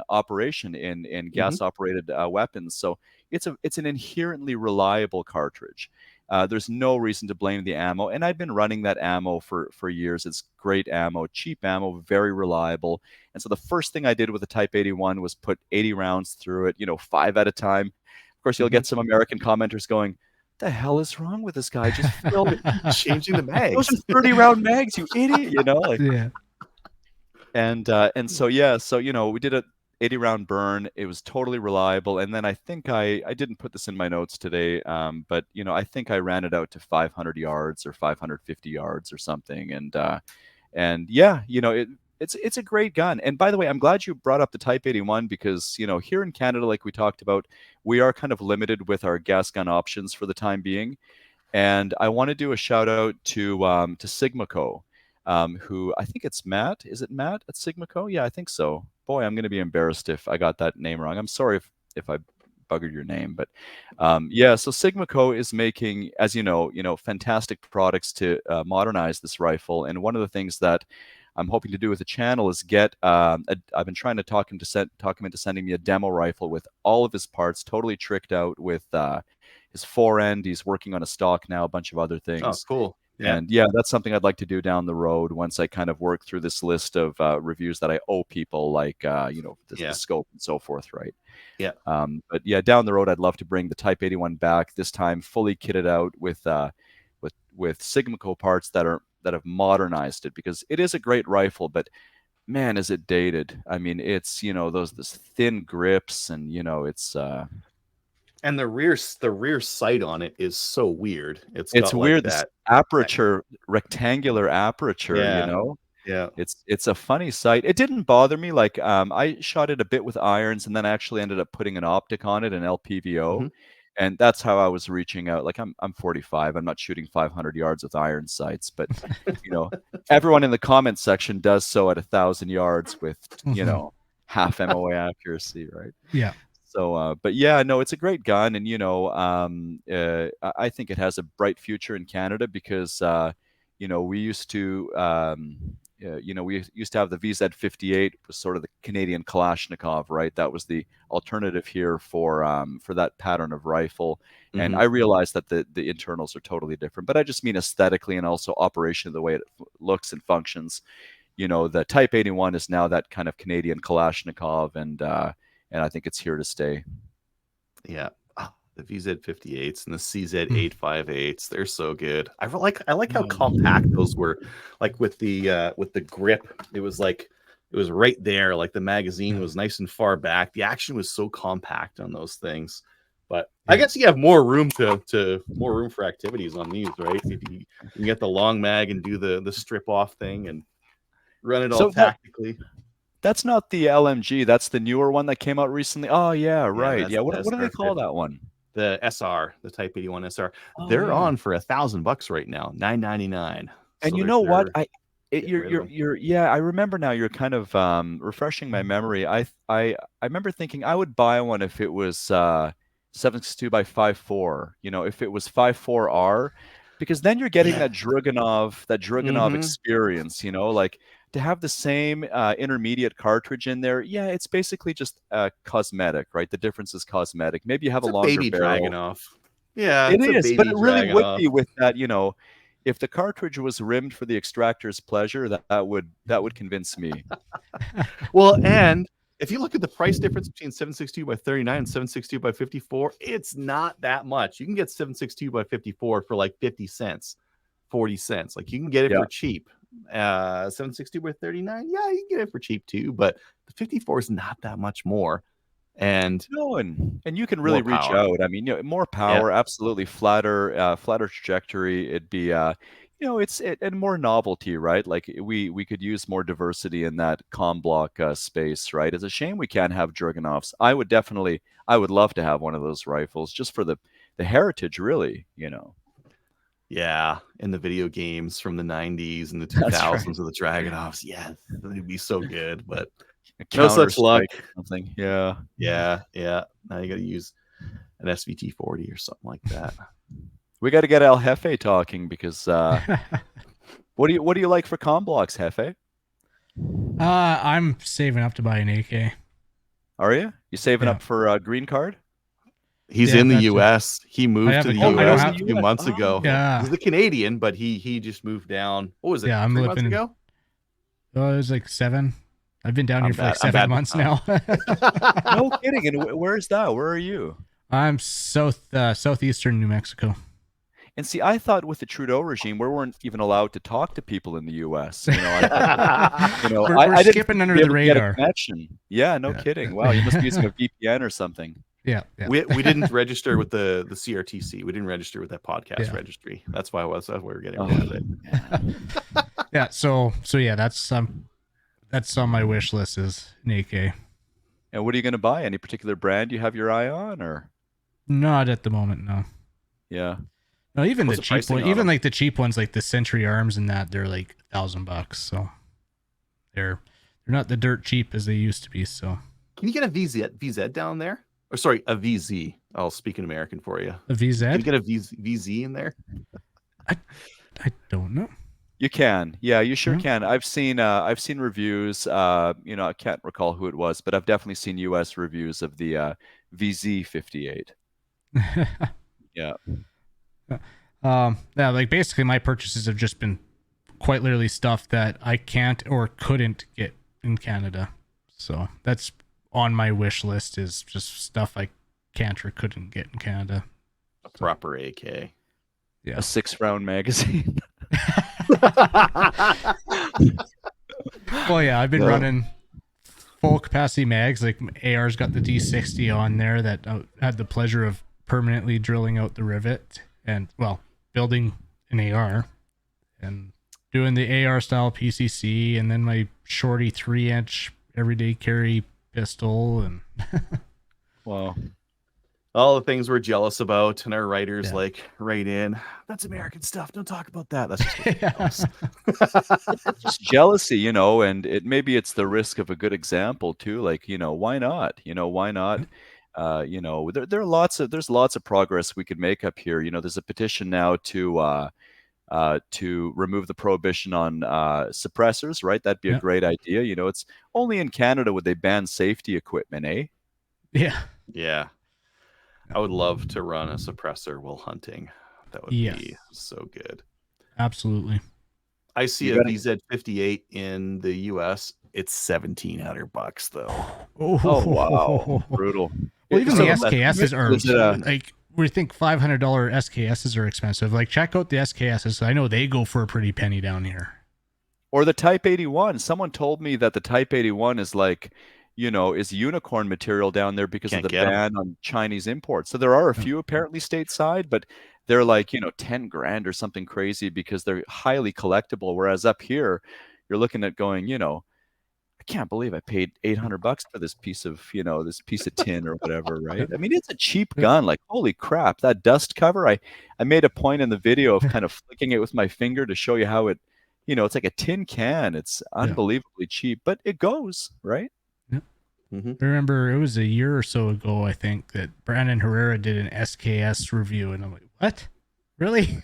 operation in gas operated weapons. So it's an inherently reliable cartridge. There's no reason to blame the ammo, and I've been running that ammo for years. It's great ammo, cheap ammo, very reliable. And so the first thing I did with the Type 81 was put 80 rounds through it, 5 at a time. Of course, you'll get some American commenters going, "The hell is wrong with this guy? Just changing the mags. Those are 30-round mags, you idiot!" Yeah. And so we did a 80-round burn. It was totally reliable. And then I think I didn't put this in my notes today, but I think I ran it out to 500 yards or 550 yards or something. And yeah, it's a great gun. And by the way, I'm glad you brought up the Type 81 because here in Canada, like we talked about, we are kind of limited with our gas gun options for the time being. And I want to do a shout out to Sigmaco. Who I think it's Matt. Is it Matt at Sigmaco? Yeah, I think so. Boy, I'm going to be embarrassed if I got that name wrong. I'm sorry if I buggered your name, but yeah. So Sigmaco is making, as you know, fantastic products to modernize this rifle. And one of the things that I'm hoping to do with the channel is get. I've been trying to talk him into sending me a demo rifle with all of his parts totally tricked out with his forend. He's working on a stock now, a bunch of other things. Oh, cool. Yeah. And yeah, that's something I'd like to do down the road once I kind of work through this list of reviews that I owe people, like the scope and so forth, right? Yeah. But yeah, down the road, I'd love to bring the Type 81 back. This time, fully kitted out with Sigmaco parts that have modernized it, because it is a great rifle, but man, is it dated. I mean, it's those thin grips, and it's. And the rear sight on it is so weird. It's weird. Like this aperture, rectangular aperture. Yeah. It's a funny sight. It didn't bother me. Like I shot it a bit with irons, and then I actually ended up putting an optic on it, an LPVO, and that's how I was reaching out. Like I'm 45. I'm not shooting 500 yards with iron sights, but everyone in the comment section does so at 1,000 yards with half MOA accuracy, right? Yeah. So, but yeah, no, it's a great gun, and I think it has a bright future in Canada because we used to we used to have the VZ58, was sort of the Canadian Kalashnikov, right? That was the alternative here for that pattern of rifle, and I realized that the internals are totally different, but I just mean aesthetically and also operation, the way it looks and functions. The Type 81 is now that kind of Canadian Kalashnikov, and I think it's here to stay. Yeah. The VZ58s and the CZ858s, they're so good. I like how compact those were. Like with the grip, it was right there. Like the magazine was nice and far back. The action was so compact on those things. But I guess you have more room for activities on these, right? If you can get the long mag and do the strip off thing and run it all tactically. That's not the LMG. That's the newer one that came out recently. Oh yeah, right. Yeah. What do they call that one? The SR, the Type 81 SR. They're on for $1,000 right now, $999. And you know what? I remember now. You're kind of refreshing my memory. I remember thinking I would buy one if it was 7.62 by 5.4. If it was 5.4R, because then you're getting that Dragunov experience. Like, to have the same intermediate cartridge in there, it's basically just cosmetic, right? The difference is cosmetic. Maybe you have a longer baby barrel. Dragunov. Yeah, it is, but it really would be with that. If the cartridge was rimmed for the extractor's pleasure, that would convince me. Well, and if you look at the price difference between 7.62 by 39 and 7.62 by 54, it's not that much. You can get 7.62 by 54 for like 50 cents, 40 cents. Like, you can get it for cheap. 7.62 by 39, yeah, you can get it for cheap too, but the 54 is not that much more. And you can really reach out. I mean, more power, absolutely flatter trajectory. It'd be it's and more novelty, right? Like we could use more diversity in that comm block space, right? It's a shame we can't have Dragunovs. I would love to have one of those rifles just for the heritage, really. Yeah, in the video games from the 90s and the 2000s of the Dragunovs. Yeah, they'd be so good, but no such luck. Something. Yeah. Now you got to use an SVT 40 or something like that. We got to get El Jefe talking because what do you like for comm blocks, Jefe? I'm saving up to buy an AK. Are you? You saving up for a green card? He's in the U.S. He moved to the U.S. a few months ago. Yeah, he's a Canadian, but he just moved down. What was it? Yeah, 3 months ago. Oh, it was like 7. I've been down here for like 7 months now. No kidding. And where is that? Where are you? I'm southeastern New Mexico. And see, I thought with the Trudeau regime, we weren't even allowed to talk to people in the U.S. We're skipping under the radar. Yeah, no kidding. Wow, you must be using a VPN or something. Yeah. We didn't register with the CRTC. We didn't register with that podcast registry. That's why we were getting rid of it. Yeah. So yeah, that's on my wish list is an AK. And what are you going to buy? Any particular brand you have your eye on, or? Not at the moment, no. Yeah. No, even the cheap one, even like the cheap ones, like the Century Arms and that, they're like $1,000. So they're not the dirt cheap as they used to be. So can you get a VZ down there? Or sorry, a VZ. I'll speak in American for you. A VZ? Can you get a VZ in there? I don't know. You can. Yeah, you sure can. I've seen reviews. I can't recall who it was, but I've definitely seen US reviews of the VZ58. Yeah. Like basically my purchases have just been quite literally stuff that I can't or couldn't get in Canada. So that's on my wish list, is just stuff I can't or couldn't get in Canada. A proper AK. Yeah. A 6-round magazine. Well, yeah, I've been running full capacity mags. Like AR's got the D60 on there that I had the pleasure of permanently drilling out the rivet and, well, building an AR and doing the AR style PCC, and then my shorty 3-inch everyday carry pistol. And wow, all the things we're jealous about, and our writers write in, that's American stuff, don't talk about that. That's just just jealousy, and it's the risk of a good example too. Like, why not? Why not? There's lots of progress we could make up here. There's a petition now to remove the prohibition on suppressors, right? That'd be a great idea. It's only in Canada would they ban safety equipment, eh? Yeah. I would love to run a suppressor while hunting. That would be so good. Absolutely. I see a VZ58 in the US. It's $1,700 though. Oh wow, brutal. Well, even the SKSs are like, we think $500 SKSs are expensive. Like, check out the SKSs. I know they go for a pretty penny down here. Or the Type 81. Someone told me that the Type 81 is like, is unicorn material down there because of the ban on Chinese imports. So there are a few apparently stateside, but they're like, $10,000 or something crazy because they're highly collectible. Whereas up here, you're looking at going, I can't believe I paid $800 for this piece of, this piece of tin or whatever, right? I mean, it's a cheap gun. Like, holy crap, that dust cover. I made a point in the video of kind of flicking it with my finger to show you how it, it's like a tin can. It's unbelievably cheap, but it goes, right? I remember it was a year or so ago, I think, that Brandon Herrera did an SKS review, and I'm like, what? Really?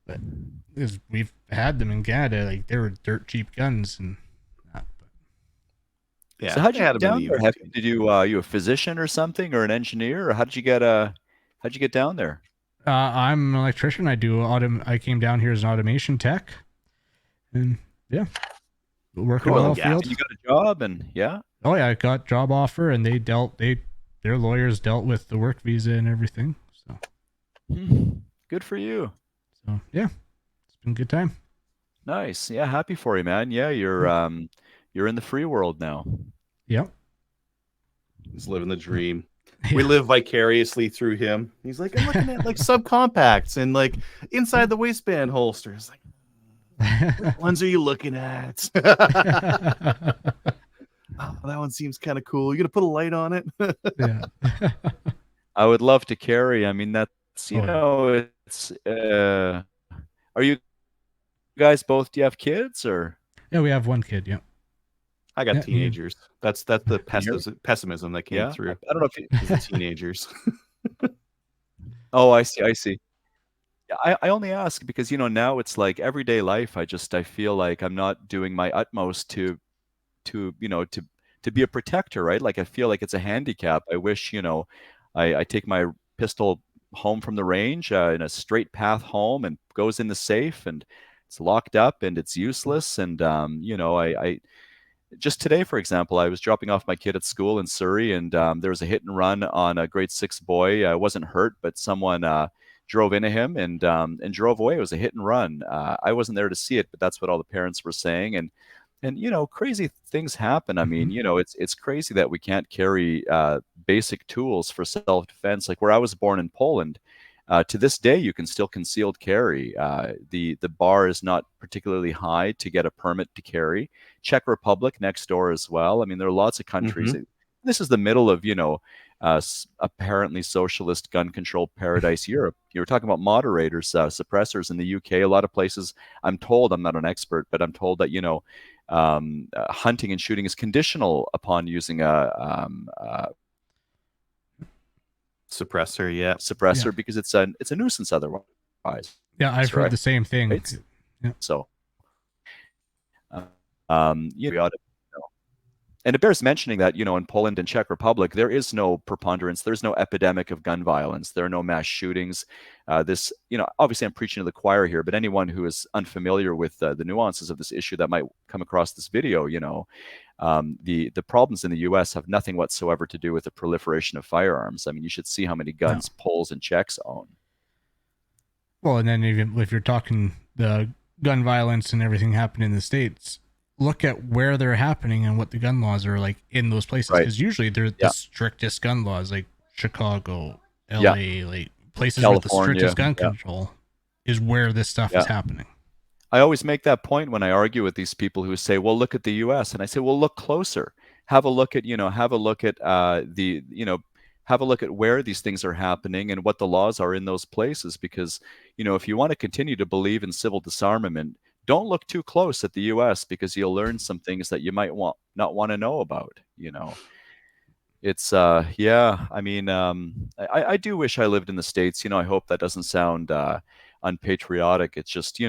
But we've had them in Canada, like they were dirt cheap guns, and so how'd you get down there? Did you a physician or something, or an engineer, or how'd you get down there? I'm an electrician. I came down here as an automation tech, and work on the field. You got a job, and Oh yeah, I got job offer, and their lawyers dealt with the work visa and everything. So good for you. So yeah, it's been a good time. Nice. Yeah, happy for you, man. Yeah, you're in the free world now. Yep. He's living the dream. We live vicariously through him. He's like, I'm looking at like subcompacts and like inside the waistband holsters. Like, what ones are you looking at? Oh, that one seems kind of cool. You gonna put a light on it? Yeah. I would love to carry. I mean, that's, it's, are you guys both, do you have kids or? Yeah, we have one kid. Yeah. I got teenagers. That's the pessimism that came through. I don't know if the teenagers. Oh, I see. I only ask because, now it's like everyday life. I feel like I'm not doing my utmost to be a protector, right? Like I feel like it's a handicap. I wish, I take my pistol home from the range in a straight path home and goes in the safe and it's locked up and it's useless. And, I just today, for example, I was dropping off my kid at school in Surrey, and there was a hit and run on a grade 6 boy. Wasn't hurt, but someone drove into him and drove away. It was a hit and run. I wasn't there to see it, but that's what all the parents were saying. And crazy things happen. I mean, it's crazy that we can't carry basic tools for self-defense. Like where I was born in Poland, to this day, you can still concealed carry. The bar is not particularly high to get a permit to carry. Czech Republic next door as well. I mean, there are lots of countries. This is the middle of, apparently socialist gun control paradise Europe. You were talking about moderators, suppressors in the UK. A lot of places, I'm told, I'm not an expert, but I'm told that, hunting and shooting is conditional upon using a suppressor, because it's a nuisance otherwise. Yeah, I've heard the same thing. Right? Yeah. So, we ought to, and it bears mentioning that, in Poland and Czech Republic, there is no preponderance. There's no epidemic of gun violence. There are no mass shootings. Obviously I'm preaching to the choir here, but anyone who is unfamiliar with the nuances of this issue that might come across this video, the problems in the U.S. have nothing whatsoever to do with the proliferation of firearms. I mean, you should see how many guns Poles and Czechs own. Well, and then even if you're talking the gun violence and everything happening in the States, look at where they're happening and what the gun laws are like in those places. Because usually they're the strictest gun laws, like Chicago, LA, like places California, with the strictest gun control is where this stuff is happening. I always make that point when I argue with these people who say, well, look at the US. And I say, well, look closer. Have a look at where these things are happening and what the laws are in those places. Because, if you want to continue to believe in civil disarmament, don't look too close at the US because you'll learn some things that you might not want to know about, It's, I mean, I do wish I lived in the States. I hope that doesn't sound unpatriotic. It's just,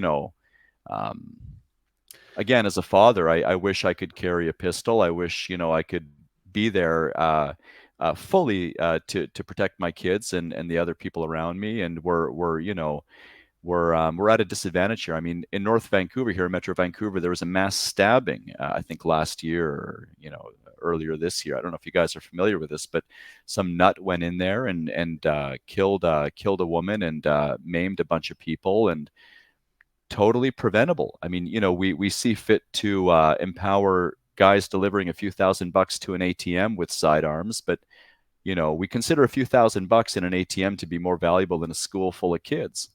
again, as a father, I wish I could carry a pistol. I wish, I could be there fully to protect my kids and the other people around me. And we're at a disadvantage here. I mean, in North Vancouver, here in Metro Vancouver, there was a mass stabbing, I think last year or, earlier this year. I don't know if you guys are familiar with this, but some nut went in there and killed a woman and maimed a bunch of people, and totally preventable. I mean, we see fit to empower guys delivering a few $1,000s to an ATM with sidearms, but we consider a few $1,000s in an ATM to be more valuable than a school full of kids.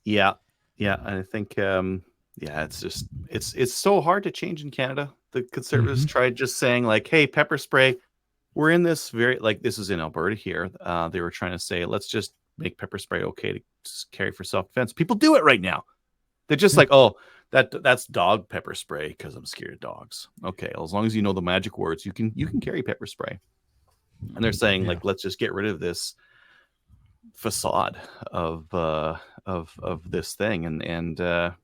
Yeah. I think, it's just, it's so hard to change in Canada. The Conservatives tried just saying like, hey, pepper spray, we're in this this is in Alberta here. They were trying to say, let's just make pepper spray okay to carry for self-defense. People do it right now. They're just like, oh, that's dog pepper spray because I'm scared of dogs. Okay, well, as long as you know the magic words, you can carry pepper spray. And they're saying like, let's just get rid of this facade of this thing, and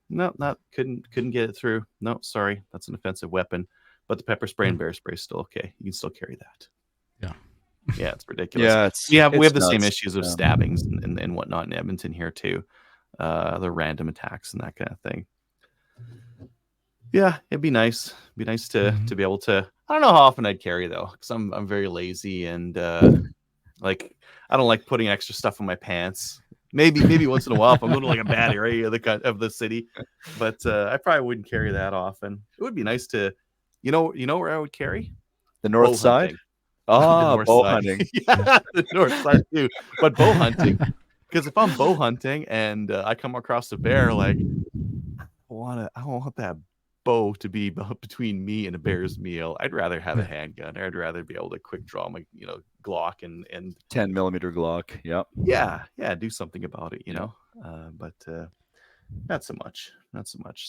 no, couldn't get it through. No, sorry, that's an offensive weapon. But the pepper spray and bear spray is still okay. You can still carry that. Yeah, it's ridiculous. We have the same issues of stabbings and whatnot in Edmonton here too. The random attacks and that kind of thing. Yeah, it'd be nice. Be nice to be able to. I don't know how often I'd carry though, because I'm very lazy and I don't like putting extra stuff on my pants. Maybe once in a while if I'm going to like a bad area of the city, but I probably wouldn't carry that often. It would be nice to, you know where I would carry the north side. the Ah, north bow side. hunting. Yeah, the north side too. But bow hunting, because if I'm bow hunting and I come across a bear, like I don't want that bow to be between me and a bear's meal. I'd rather have a handgun. I'd rather be able to quick draw my Glock and 10mm Glock. Yep. yeah, do something about it, Yep. but not so much.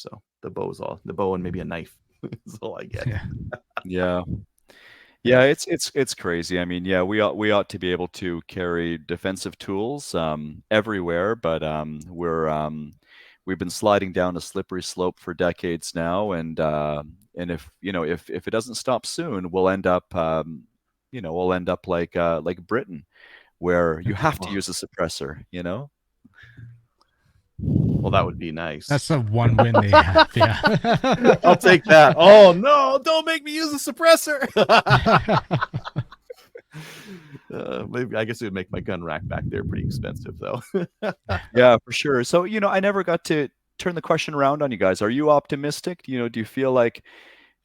So the bow and maybe a knife is all I get. Yeah. Yeah, it's crazy. I mean, yeah, we ought to be able to carry defensive tools everywhere, but we've been sliding down a slippery slope for decades now, and if if it doesn't stop soon, we'll end up like Britain, where you have to use a suppressor. Well, that would be nice. That's the one win they have. Yeah. I'll take that. Oh no, don't make me use a suppressor. Maybe I guess it would make my gun rack back there pretty expensive though. Yeah, for sure. So, I never got to turn the question around on you guys. Are you optimistic? Do you feel like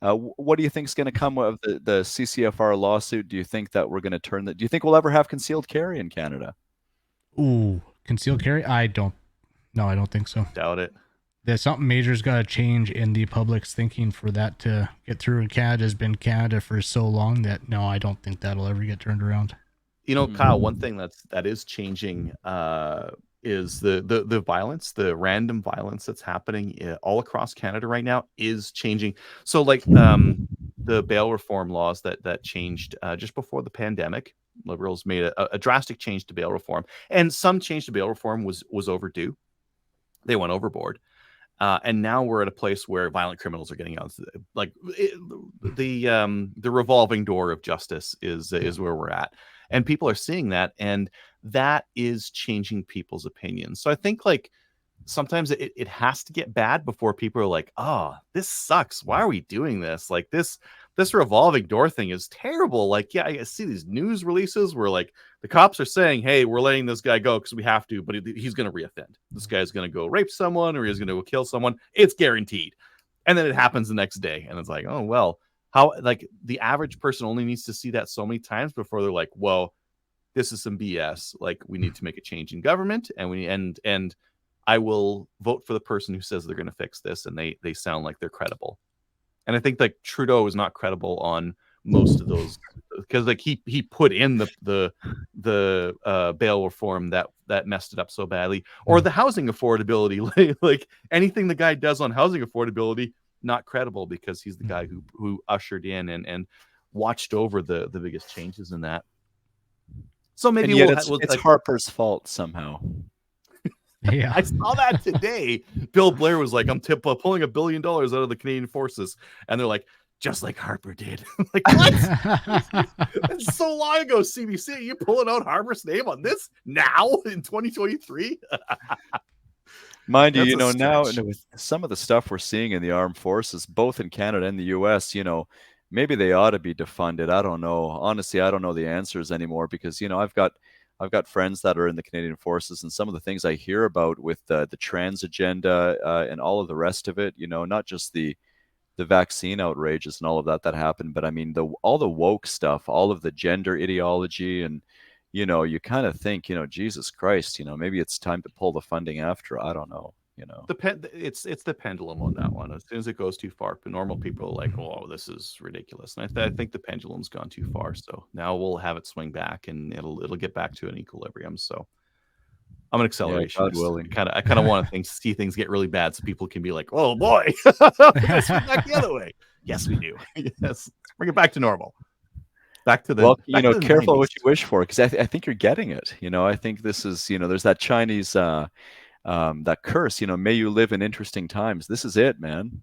what do you think is going to come of the CCFR lawsuit? Do you think that we're going to turn that? Do you think we'll ever have concealed carry in Canada? Ooh, concealed carry? No, I don't think so. Doubt it. There's something major's got to change in the public's thinking for that to get through. And Canada's been Canada for so long that no, I don't think that'll ever get turned around. Kyle, one thing that is changing is the violence, the random violence that's happening all across Canada right now is changing. So like the bail reform laws that changed just before the pandemic, Liberals made a drastic change to bail reform, and some change to bail reform was overdue. They went overboard. And now we're at a place where violent criminals are getting out. Like the revolving door of justice is where we're at, and people are seeing that, and that is changing people's opinions. So I think like sometimes it has to get bad before people are like, oh, this sucks. Why are we doing this? Like this revolving door thing is terrible. Like, yeah, I see these news releases where like the cops are saying, hey, we're letting this guy go because we have to, but he's going to reoffend. This guy's going to go rape someone or he's going to go kill someone. It's guaranteed. And then it happens the next day. And it's like, oh, well, how, like the average person only needs to see that so many times before they're like, whoa, this is some BS. Like we need to make a change in government, and I will vote for the person who says they're going to fix this, and they sound like they're credible. And I think like Trudeau is not credible on most of those because like he put in the bail reform that messed it up so badly, or the housing affordability. like anything the guy does on housing affordability, not credible because he's the guy who ushered in and watched over the biggest changes in that. So maybe it's like Harper's fault somehow. Yeah, I saw that today. Bill Blair was like, I'm pulling $1 billion out of the Canadian Forces. And they're like, just like Harper did. Like, what? That's so long ago, CBC. Are you pulling out Harper's name on this now in 2023? Mind you, now with some of the stuff we're seeing in the armed forces, both in Canada and the US, maybe they ought to be defunded. I don't know. Honestly, I don't know the answers anymore because, I've got friends that are in the Canadian Forces, and some of the things I hear about with the trans agenda and all of the rest of it, not just the vaccine outrages and all of that happened, but I mean all the woke stuff, all of the gender ideology, and you kind of think, Jesus Christ, maybe it's time to pull the funding after. I don't know. It's the pendulum on that one. As soon as it goes too far, normal people are like, "Oh, this is ridiculous." And I think the pendulum's gone too far. So now we'll have it swing back, and it'll get back to an equilibrium. So I'm an accelerationist. God willing. I kind of want to see things get really bad, so people can be like, "Oh boy, let's swing back the other way." Yes, we do. Yes, bring it back to normal. Back to the careful 90s. what you wish for, because I think you're getting it. I think this is there's that Chinese. That curse, may you live in interesting times. This is it, man.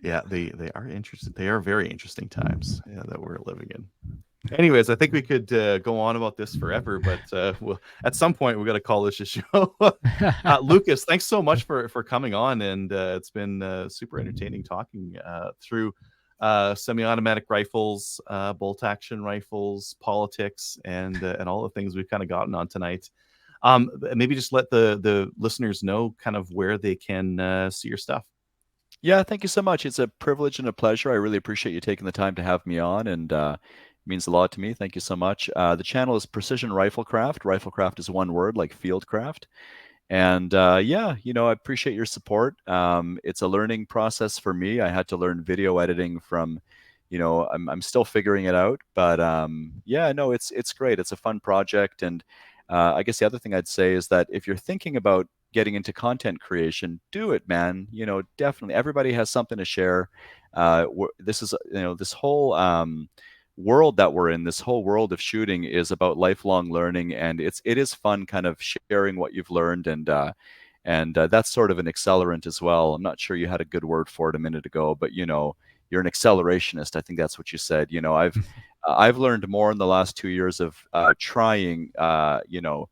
Yeah, they are interesting. They are very interesting times that we're living in. Anyways, I think we could go on about this forever, but at some point we got to call this a show. Lucas, thanks so much for coming on, and it's been super entertaining talking through semi-automatic rifles, bolt action rifles, politics, and all the things we've kind of gotten on tonight. Maybe just let the listeners know kind of where they can see your stuff. Yeah, thank you so much. It's a privilege and a pleasure. I really appreciate you taking the time to have me on, and it means a lot to me. Thank you so much. The channel is Precision Riflecraft. Riflecraft is one word, like fieldcraft. And yeah, I appreciate your support. It's a learning process for me. I had to learn video editing from, I'm still figuring it out. But yeah, no, it's great. It's a fun project. And I guess the other thing I'd say is that if you're thinking about getting into content creation, do it, man. Definitely. Everybody has something to share. This is, this whole world that we're in, this whole world of shooting is about lifelong learning, and it is fun kind of sharing what you've learned, and that's sort of an accelerant as well. I'm not sure you had a good word for it a minute ago, but you're an accelerationist. I think that's what you said. I've learned more in the last 2 years of trying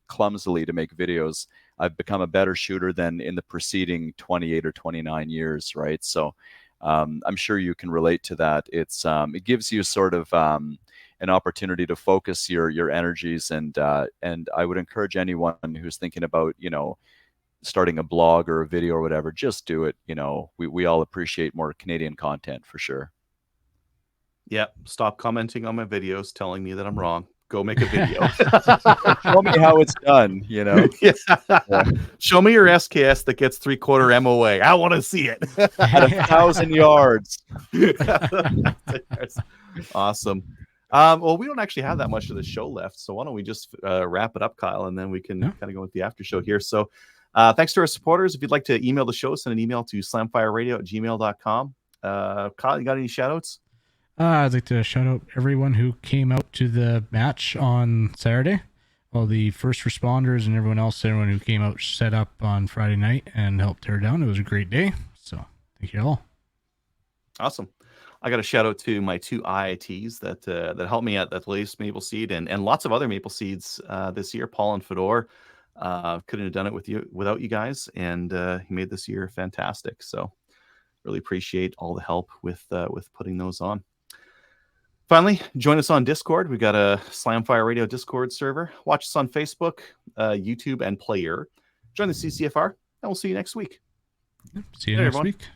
clumsily to make videos. I've become a better shooter than in the preceding 28 or 29 years, right? So I'm sure you can relate to that. It gives you sort of an opportunity to focus your energies, and I would encourage anyone who's thinking about starting a blog or a video or whatever, just do it. We all appreciate more Canadian content for sure. Yeah, stop commenting on my videos telling me that I'm wrong. Go make a video. Show me how it's done, Yeah. Show me your SKS that gets 3/4 MOA. I want to see it. At 1,000 yards. Awesome. Well, we don't actually have that much of the show left, so why don't we just wrap it up, Kyle, and then we can kind of go with the after show here. So thanks to our supporters. If you'd like to email the show, send an email to slamfireradio@gmail.com. Kyle, you got any shout-outs? I'd like to shout out everyone who came out to the match on Saturday. All the first responders and everyone who came out set up on Friday night and helped tear down. It was a great day. So thank you all. Awesome. I got a shout out to my 2 IITs that helped me at the latest Maple Seed and lots of other Maple Seeds this year. Paul and Fedor couldn't have done it without you guys, and he made this year fantastic. So really appreciate all the help with putting those on. Finally, join us on Discord. We've got a Slamfire Radio Discord server. Watch us on Facebook, YouTube, and Player. Join the CCFR, and we'll see you next week. See you next week.